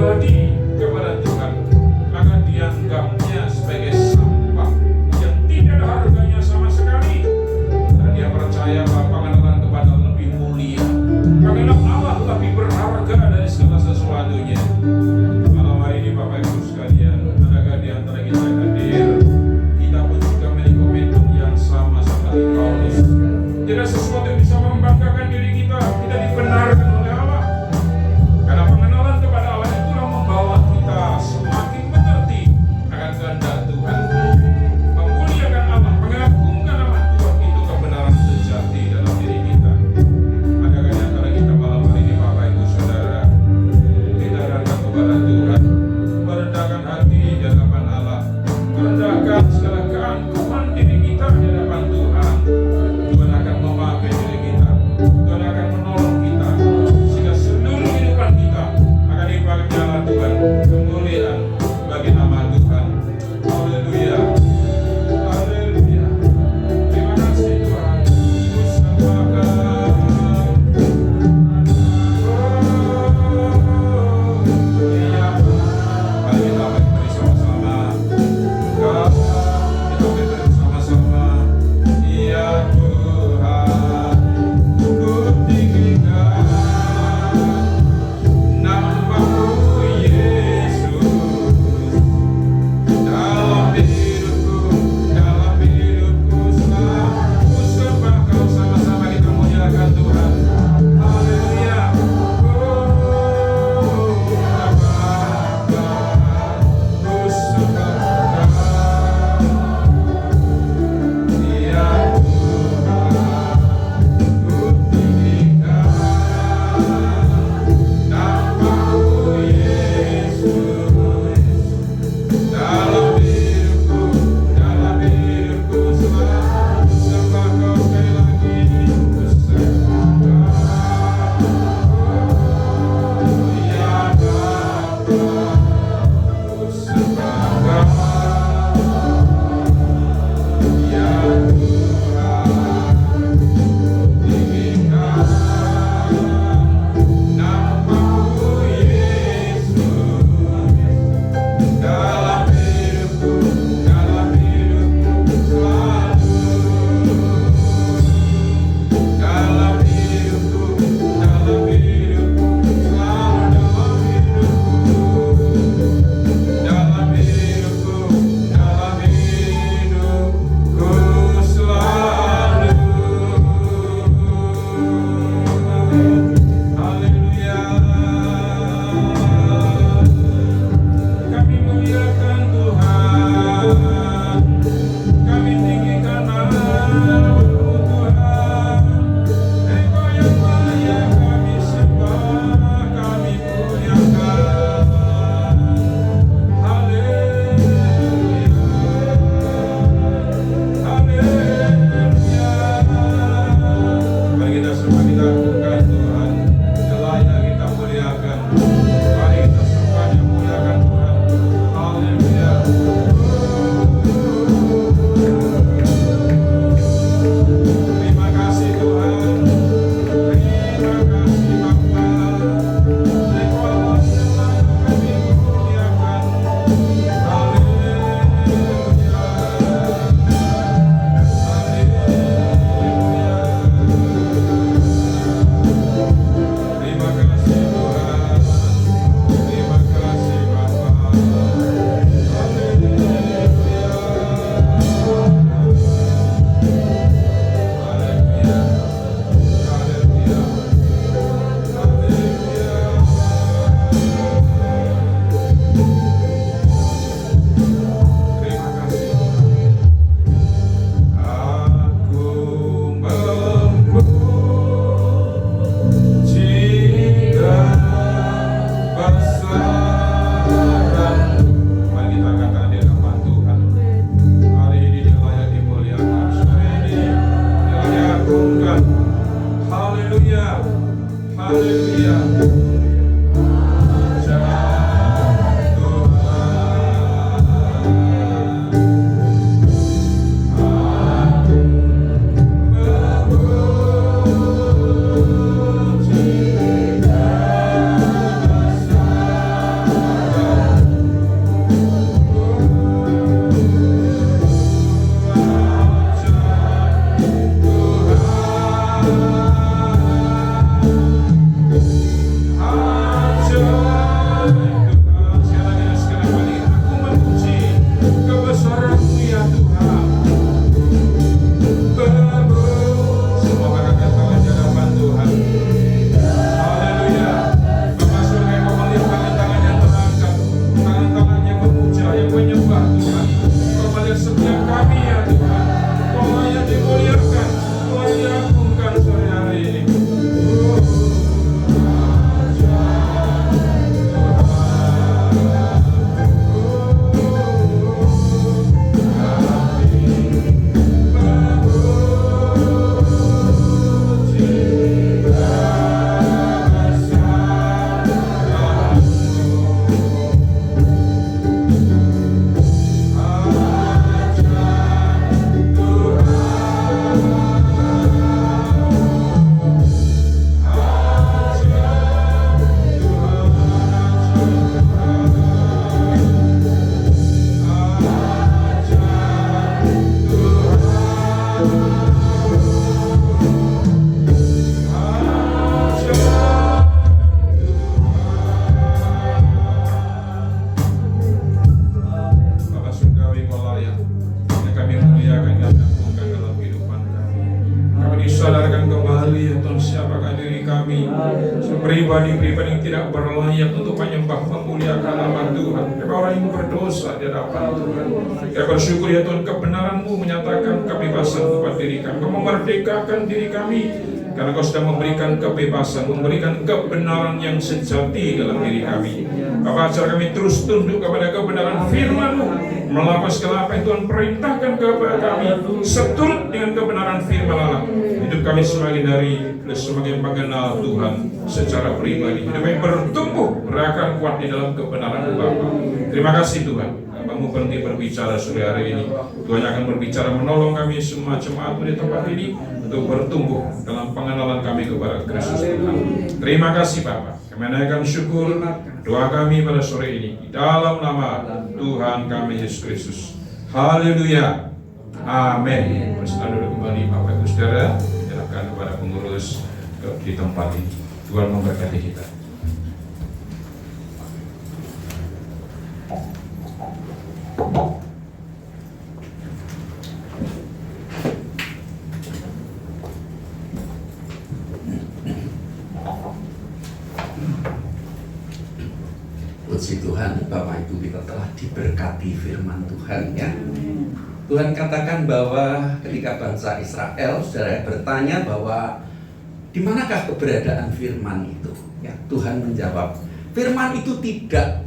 pribadi kepada Tuhan, akan dianggapnya sebagai sampah yang tidak ada harganya sama sekali. Dan dia percaya bahwa pengenalan kepada lebih mulia, pengenalan Allah lebih berharga dari segala sesuatunya. Malam hari ini Bapak Ibu sekalian, adakah di antara kita yang hadir, kita pun juga memiliki komitmen yang sama seperti Paulus. Tidak sesuatu yang bisa membanggakan diri kita, kita dibenarkan oleh Allah. Karena pengenalan kepada Allah itulah membawa pribadi-pribadi yang tidak berlayak untuk menyembah memuliakan nama Tuhan. Kami orang yang berdosa di hadapan Tuhan. Kami bersyukur ya Tuhan, kebenaran-Mu menyatakan kebebasan kepada diri kami. Kau memerdekakan diri kami karena Kau sudah memberikan kebebasan, memberikan kebenaran yang sejati dalam diri kami. Bapak, ajar kami terus tunduk kepada kebenaran firman-Mu, melakukan segala apa yang Tuhan perintahkan kepada kami, seturut dengan kebenaran firman Allah. Hidup kami semakin hari semakin mengenal Tuhan secara pribadi. Hidup kami bertumbuh, berakar kuat di dalam kebenaran Bapa. Terima kasih Tuhan. Abang-Mu berhenti berbicara sore hari ini. Tuhan akan berbicara menolong kami semua jemaat di tempat ini untuk bertumbuh dalam pengenalan kami kepada Kristus Tuhan. Terima kasih Bapak. Kami naikkan syukur doa kami pada sore ini di dalam nama Tuhan kami Yesus Kristus. Haleluya. Amin. Bersetan dulu kembali Bapak Ibu Saudara. Silakan kepada pengurus di tempat ini. Tuhan memberkati kita. Puji Tuhan, Bapak Ibu, kita telah diberkati firman Tuhan ya. Tuhan katakan bahwa ketika bangsa Israel, saudara, bertanya bahwa di manakah keberadaan firman itu? Ya, Tuhan menjawab, firman itu tidak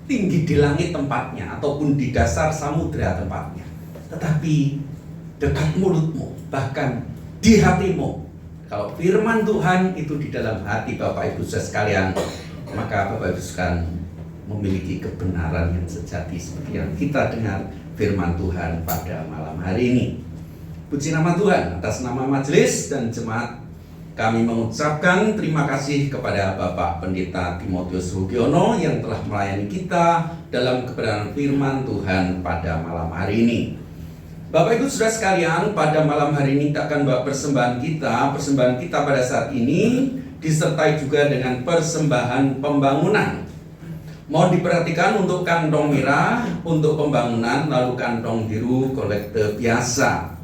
tinggi di langit tempatnya ataupun di dasar samudera tempatnya, tetapi dekat mulutmu, bahkan di hatimu. Kalau firman Tuhan itu di dalam hati Bapak Ibu sekalian, maka Bapak Ibu sekalian memiliki kebenaran yang sejati seperti yang kita dengar firman Tuhan pada malam hari ini. Puji nama Tuhan. Atas nama majelis dan jemaat, kami mengucapkan terima kasih kepada Bapak Pendeta Timotius Rugiono yang telah melayani kita dalam kebenaran firman Tuhan pada malam hari ini. Bapak Ibu Saudara sekalian, pada malam hari ini kita akan bawa persembahan kita. Persembahan kita pada saat ini disertai juga dengan persembahan pembangunan. Mohon diperhatikan untuk kantong merah untuk pembangunan, lalu kantong biru kolekte biasa.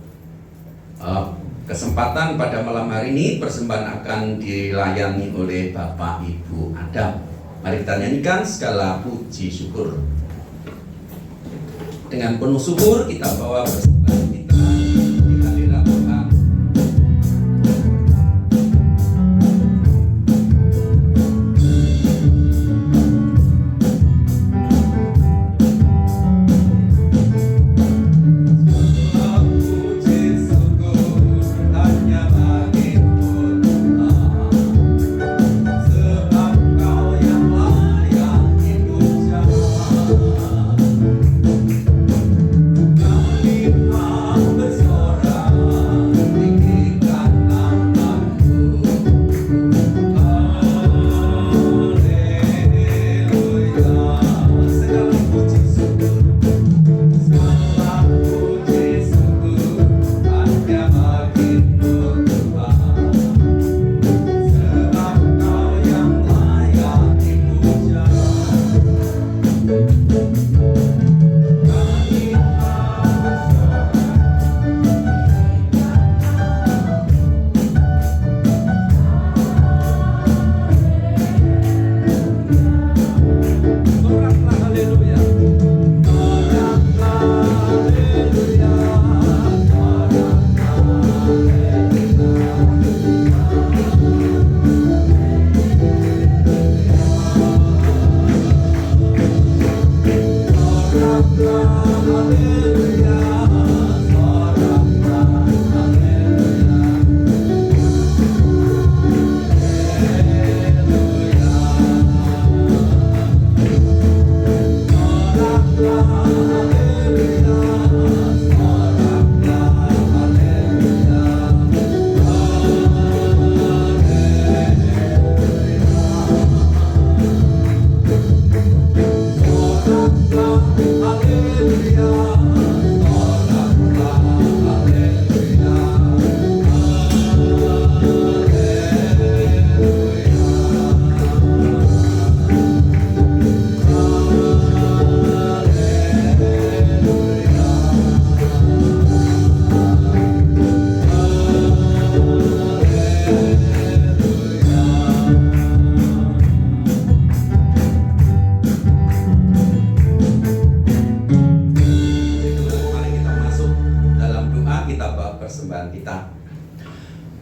Kesempatan pada malam hari ini persembahan akan dilayani oleh Bapak Ibu Adam. Mari kita nyanyikan segala puji syukur. Dengan penuh syukur kita bawa persembahan kita di hadirat Tuhan. Haleluya.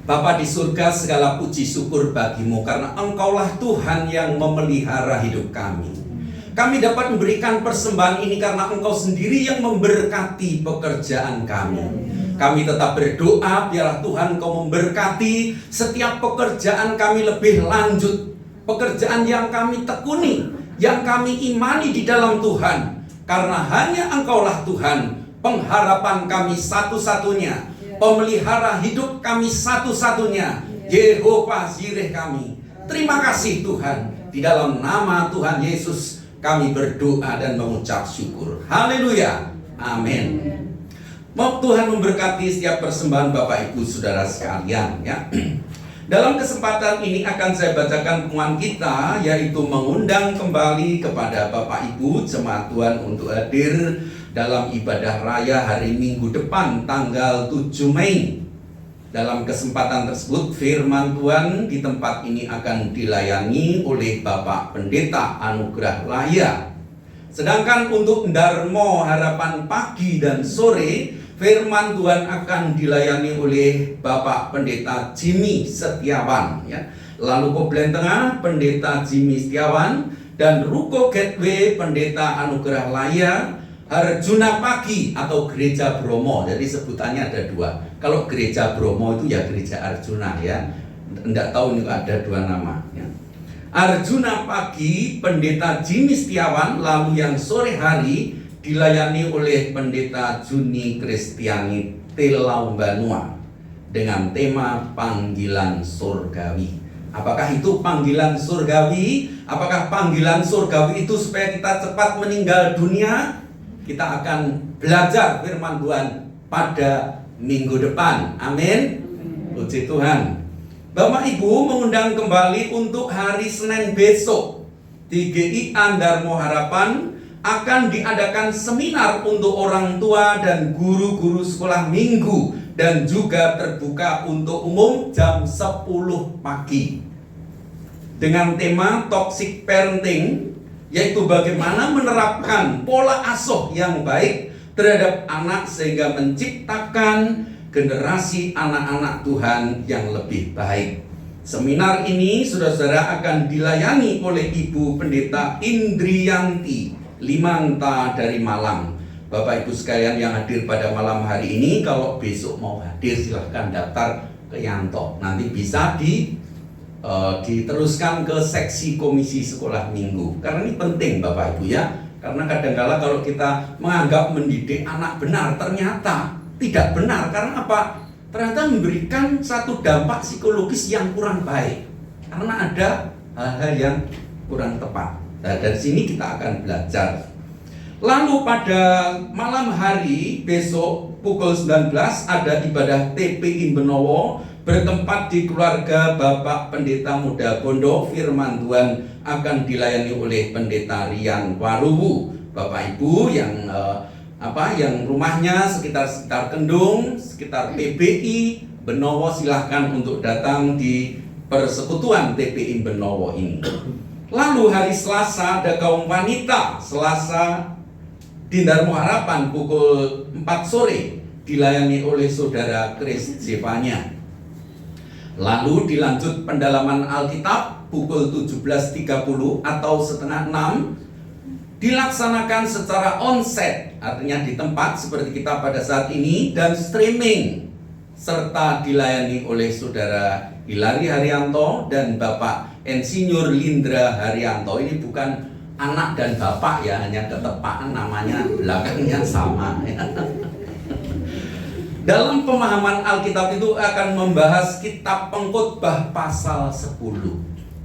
Bapa di surga, segala puji syukur bagimu karena Engkaulah Tuhan yang memelihara hidup kami. Kami dapat memberikan persembahan ini karena Engkau sendiri yang memberkati pekerjaan kami. Kami tetap berdoa biarlah Tuhan Engkau memberkati setiap pekerjaan kami lebih lanjut. Pekerjaan yang kami tekuni, yang kami imani di dalam Tuhan. Karena hanya Engkaulah Tuhan, pengharapan kami satu-satunya. Pemelihara hidup kami satu-satunya, Yehova Jireh kami. Terima kasih Tuhan. Di dalam nama Tuhan Yesus kami berdoa dan mengucap syukur. Haleluya. Amin. Mau Tuhan memberkati setiap persembahan Bapak Ibu Saudara sekalian ya. Dalam kesempatan ini akan saya bacakan pengumuman kita, yaitu mengundang kembali kepada Bapak Ibu jemaat Tuhan untuk hadir dalam ibadah raya hari Minggu depan tanggal 7 Mei. Dalam kesempatan tersebut firman Tuhan di tempat ini akan dilayani oleh Bapak Pendeta Anugerah Laya. Sedangkan untuk Darmo Harapan pagi dan sore, firman Tuhan akan dilayani oleh Bapak Pendeta Jimmy Setiawan ya. Lalu Koblen Tengah Pendeta Jimmy Setiawan dan Ruko Gateway Pendeta Anugerah Laya. Arjuna Pagi atau Gereja Bromo, jadi sebutannya ada dua. Kalau Gereja Bromo itu ya Gereja Arjuna ya. Tidak tahu ini ada dua nama ya. Arjuna Pagi Pendeta Jimmy Setiawan, lalu yang sore hari dilayani oleh Pendeta Juni Kristiani Telaumbanua dengan tema panggilan surgawi. Apakah itu panggilan surgawi? Apakah panggilan surgawi itu supaya kita cepat meninggal dunia? Kita akan belajar firman Tuhan pada minggu depan. Amin. Puji Tuhan. Bapak Ibu mengundang kembali untuk hari Senin besok di GIA Darmo Harapan akan diadakan seminar untuk orang tua dan guru-guru sekolah minggu dan juga terbuka untuk umum jam 10 pagi dengan tema Toxic Parenting, yaitu bagaimana menerapkan pola asuh yang baik terhadap anak sehingga menciptakan generasi anak-anak Tuhan yang lebih baik. Seminar ini saudara-saudara akan dilayani oleh Ibu Pendeta Indriyanti Limanta dari Malang. Bapak Ibu sekalian yang hadir pada malam hari ini, kalau besok mau hadir silahkan daftar ke Yanto. Nanti bisa diteruskan ke seksi komisi sekolah minggu. Karena ini penting Bapak Ibu ya. Karena kadang-kala kalau kita menganggap mendidik anak benar, ternyata tidak benar. Karena apa? Ternyata memberikan satu dampak psikologis yang kurang baik. Karena ada hal-hal yang kurang tepat. Nah, dari sini kita akan belajar. Lalu pada malam hari besok pukul 19 ada ibadah TPI Benowo bertempat di keluarga Bapak Pendeta Muda Bondo. Firman Tuhan akan dilayani oleh Pendeta Rian Waruwu. Bapak Ibu yang yang rumahnya sekitar Kendung, sekitar PBI Benowo, silahkan untuk datang di persekutuan TPI Benowo ini. Lalu hari Selasa ada kaum wanita, Selasa di Darmo Harapan pukul 4 sore dilayani oleh Saudara Chris Zevanya. Lalu dilanjut pendalaman Alkitab pukul 17.30 atau setengah 6 dilaksanakan secara onsite, artinya di tempat seperti kita pada saat ini, dan streaming, serta dilayani oleh Saudara Hilary Haryanto dan Bapak Insinyur Lindra Haryanto. Ini bukan anak dan bapak ya, hanya ketepaan namanya belakangnya sama ya. Dalam pemahaman Alkitab itu akan membahas kitab Pengkhotbah pasal 10.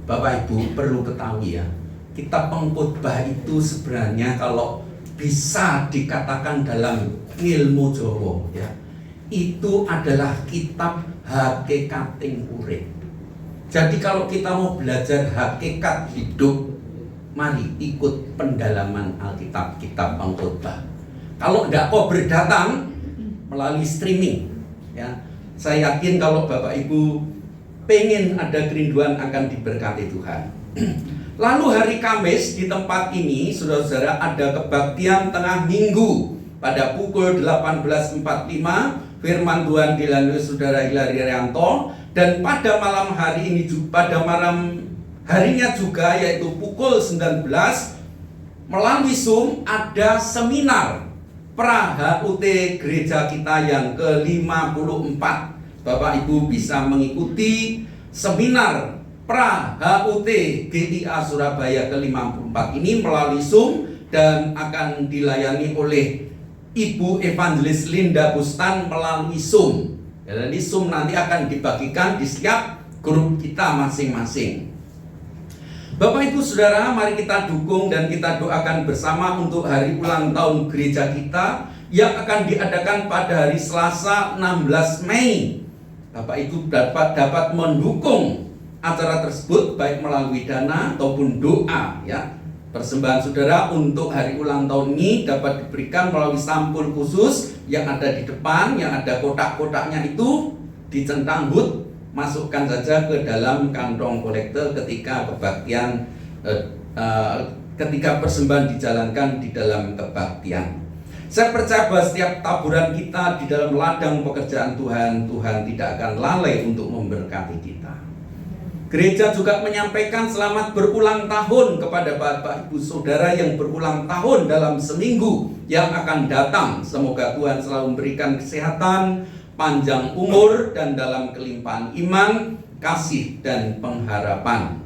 Bapak Ibu perlu ketahui ya, kitab Pengkhotbah itu sebenarnya kalau bisa dikatakan dalam ilmu Jawa ya, itu adalah kitab hakikating urip. Jadi kalau kita mau belajar hakikat hidup, mari ikut pendalaman Alkitab kitab Pengkhotbah. Kalau tidak kok berdatang melalui streaming ya, saya yakin kalau Bapak Ibu pengen ada kerinduan akan diberkati Tuhan. Lalu hari Kamis di tempat ini saudara-saudara ada kebaktian tengah minggu pada pukul 18.45. Firman Tuhan dilalui Saudara Hilary Haryanto Dan pada malam hari ini juga, pada malam harinya juga, yaitu pukul 19, melalui Zoom ada seminar pra-HUT gereja kita yang ke-54. Bapak Ibu bisa mengikuti seminar pra-HUT GIA Surabaya ke-54 ini melalui Zoom dan akan dilayani oleh Ibu Evangelis Linda Bustan melalui Zoom. Jadi Zoom nanti akan dibagikan di setiap grup kita masing-masing. Bapak Ibu Saudara, mari kita dukung dan kita doakan bersama untuk hari ulang tahun gereja kita yang akan diadakan pada hari Selasa 16 Mei. Bapak Ibu dapat mendukung acara tersebut baik melalui dana ataupun doa ya. Persembahan saudara untuk hari ulang tahun ini dapat diberikan melalui sampul khusus yang ada di depan, yang ada kotak-kotaknya itu dicentang hut. Masukkan saja ke dalam kantong kolektor ketika kebaktian, ketika persembahan dijalankan di dalam kebaktian. Saya percaya bahwa setiap taburan kita di dalam ladang pekerjaan Tuhan, Tuhan tidak akan lalai untuk memberkati kita. Gereja juga menyampaikan selamat berulang tahun kepada Bapak Ibu Saudara yang berulang tahun dalam seminggu yang akan datang. Semoga Tuhan selalu memberikan kesehatan, panjang umur, dan dalam kelimpahan iman, kasih, dan pengharapan.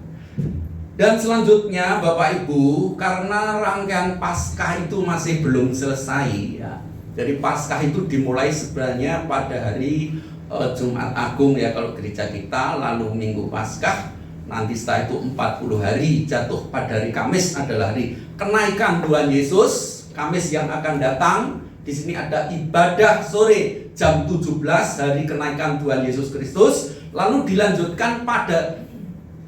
Dan selanjutnya Bapak Ibu, karena rangkaian Paskah itu masih belum selesai ya. Jadi Paskah itu dimulai sebenarnya pada hari Jumat Agung ya kalau gereja kita, lalu Minggu Paskah, nanti setelah itu 40 hari jatuh pada hari Kamis adalah hari kenaikan Tuhan Yesus. Kamis yang akan datang, di sini ada ibadah sore jam 17 hari kenaikan Tuhan Yesus Kristus, lalu dilanjutkan pada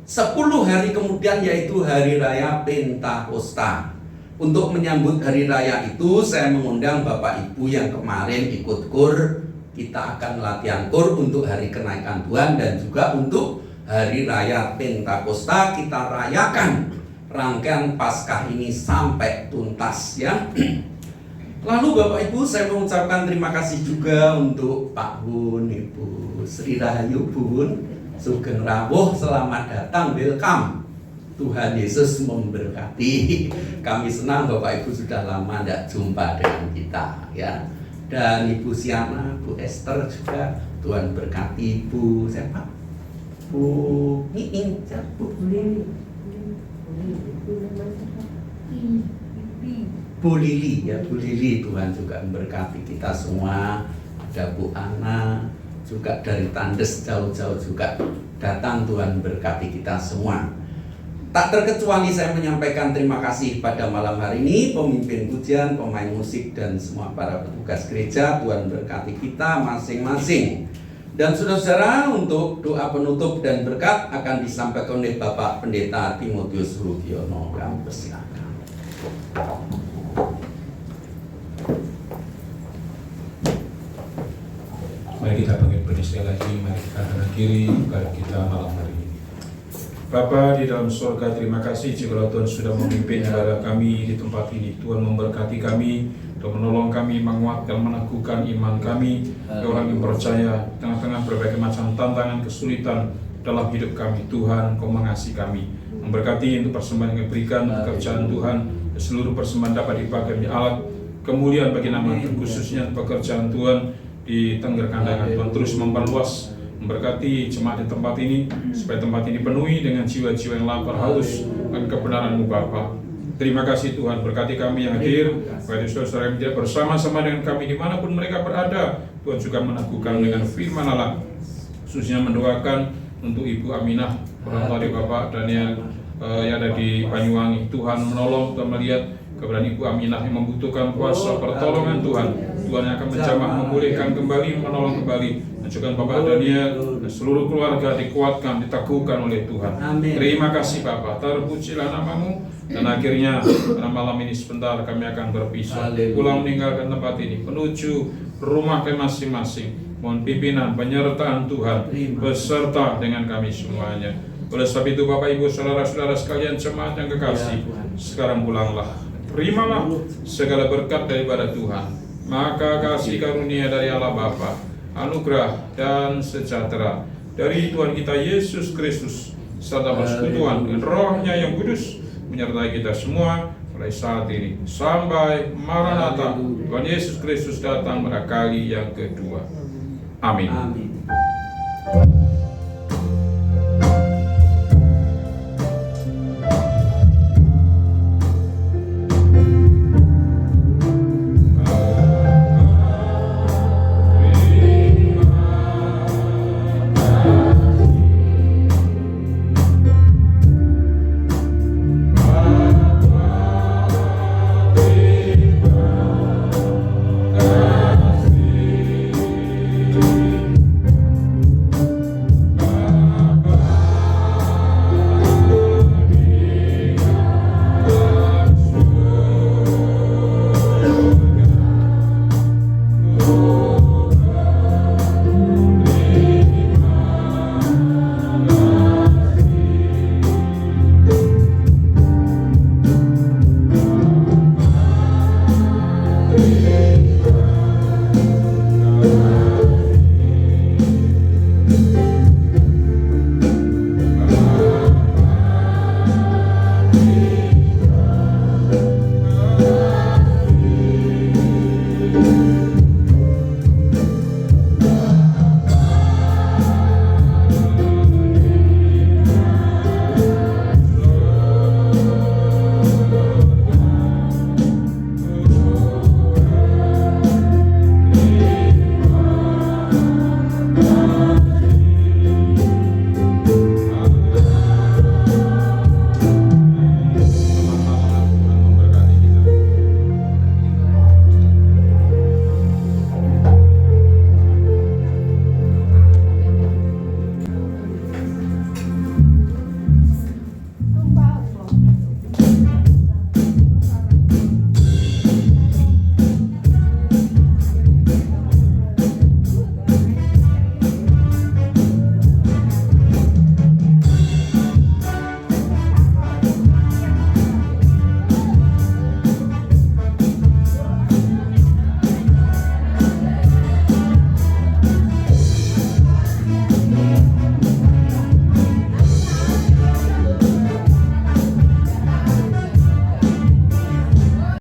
10 hari kemudian yaitu hari raya Pentakosta. Untuk menyambut hari raya itu saya mengundang Bapak Ibu yang kemarin ikut kur. Kita akan latihan kur untuk hari kenaikan Tuhan dan juga untuk hari raya Pentakosta. Kita rayakan rangkaian Paskah ini sampai tuntas ya. Lalu Bapak Ibu, saya mengucapkan terima kasih juga untuk Pak Bun, Ibu Sri Rahayu Bun, Sugeng Rawuh, selamat datang, welcome. Tuhan Yesus memberkati. Kami senang Bapak Ibu sudah lama tidak jumpa dengan kita ya. Dan Ibu Siana, Bu Esther juga, Tuhan berkati. Bu siapa? Bu Niing, Bu Lili. Bu Lili ya, Bu Lili, Tuhan juga memberkati kita semua. Ada Bu Ana juga dari Tandes jauh-jauh juga datang, Tuhan berkati kita semua. Tak terkecuali saya menyampaikan terima kasih pada malam hari ini pemimpin pujian, pemain musik, dan semua para petugas gereja. Tuhan berkati kita masing-masing. Dan saudara-saudara, untuk doa penutup dan berkat akan disampaikan oleh Bapak Pendeta Timotius Rudiono. Kami persilakan. Mari kita bangkit berdiri lagi, mari kita akhiri ibadah kita malam hari ini. Bapa di dalam surga, terima kasih jika Tuhan sudah memimpin ibadah kami di tempat ini. Tuhan memberkati kami, Tuhan menolong kami, menguatkan, meneguhkan iman kami, orang yang percaya tengah-tengah berbagai macam tantangan, kesulitan dalam hidup kami. Tuhan, Kau mengasihi kami, memberkati untuk persembahan yang diberikan, pekerjaan Tuhan, seluruh persembahan dapat dipakai menjadi alat kemuliaan bagi nama Tuhan, khususnya pekerjaan Tuhan di Tengger Kandangan. Tuhan terus memperluas, memberkati jemaat di tempat ini, supaya tempat ini penuhi dengan jiwa-jiwa yang lapar haus akan kebenaran-Mu Bapa. Terima kasih Tuhan, berkati kami yang hadir, berkati saudara-saudara yang tidak bersama-sama dengan kami dimanapun mereka berada. Tuhan juga meneguhkan dengan firman Allah, khususnya mendoakan untuk Ibu Aminah, orang tua dari Bapak Daniel yang ada di Banyuwangi. Tuhan menolong, Tuhan melihat keberadaan Ibu Aminah yang membutuhkan kuasa pertolongan Tuhan. Tuhan yang akan menjamah, memulihkan kembali, menolong kembali. Dan juga Bapak Daniel dan seluruh keluarga dikuatkan, diteguhkan oleh Tuhan. Amin. Terima kasih Bapak, terpujilah nama-Mu. Dan akhirnya pada malam ini sebentar kami akan berpisah, pulang meninggalkan tempat ini menuju rumah kami masing-masing. Mohon pimpinan, penyertaan Tuhan beserta dengan kami semuanya. Oleh sebab itu Bapak Ibu saudara-saudara sekalian jemaat yang kekasih, sekarang pulanglah, terimalah segala berkat daripada Tuhan. Maka kasih karunia dari Allah Bapa, anugerah dan sejahtera dari Tuhan kita Yesus Kristus serta persekutuan dengan Roh-Nya yang kudus menyertai kita semua mulai saat ini sampai Maranatha, Tuhan Yesus Kristus datang pada kali yang kedua. Amin. Amin.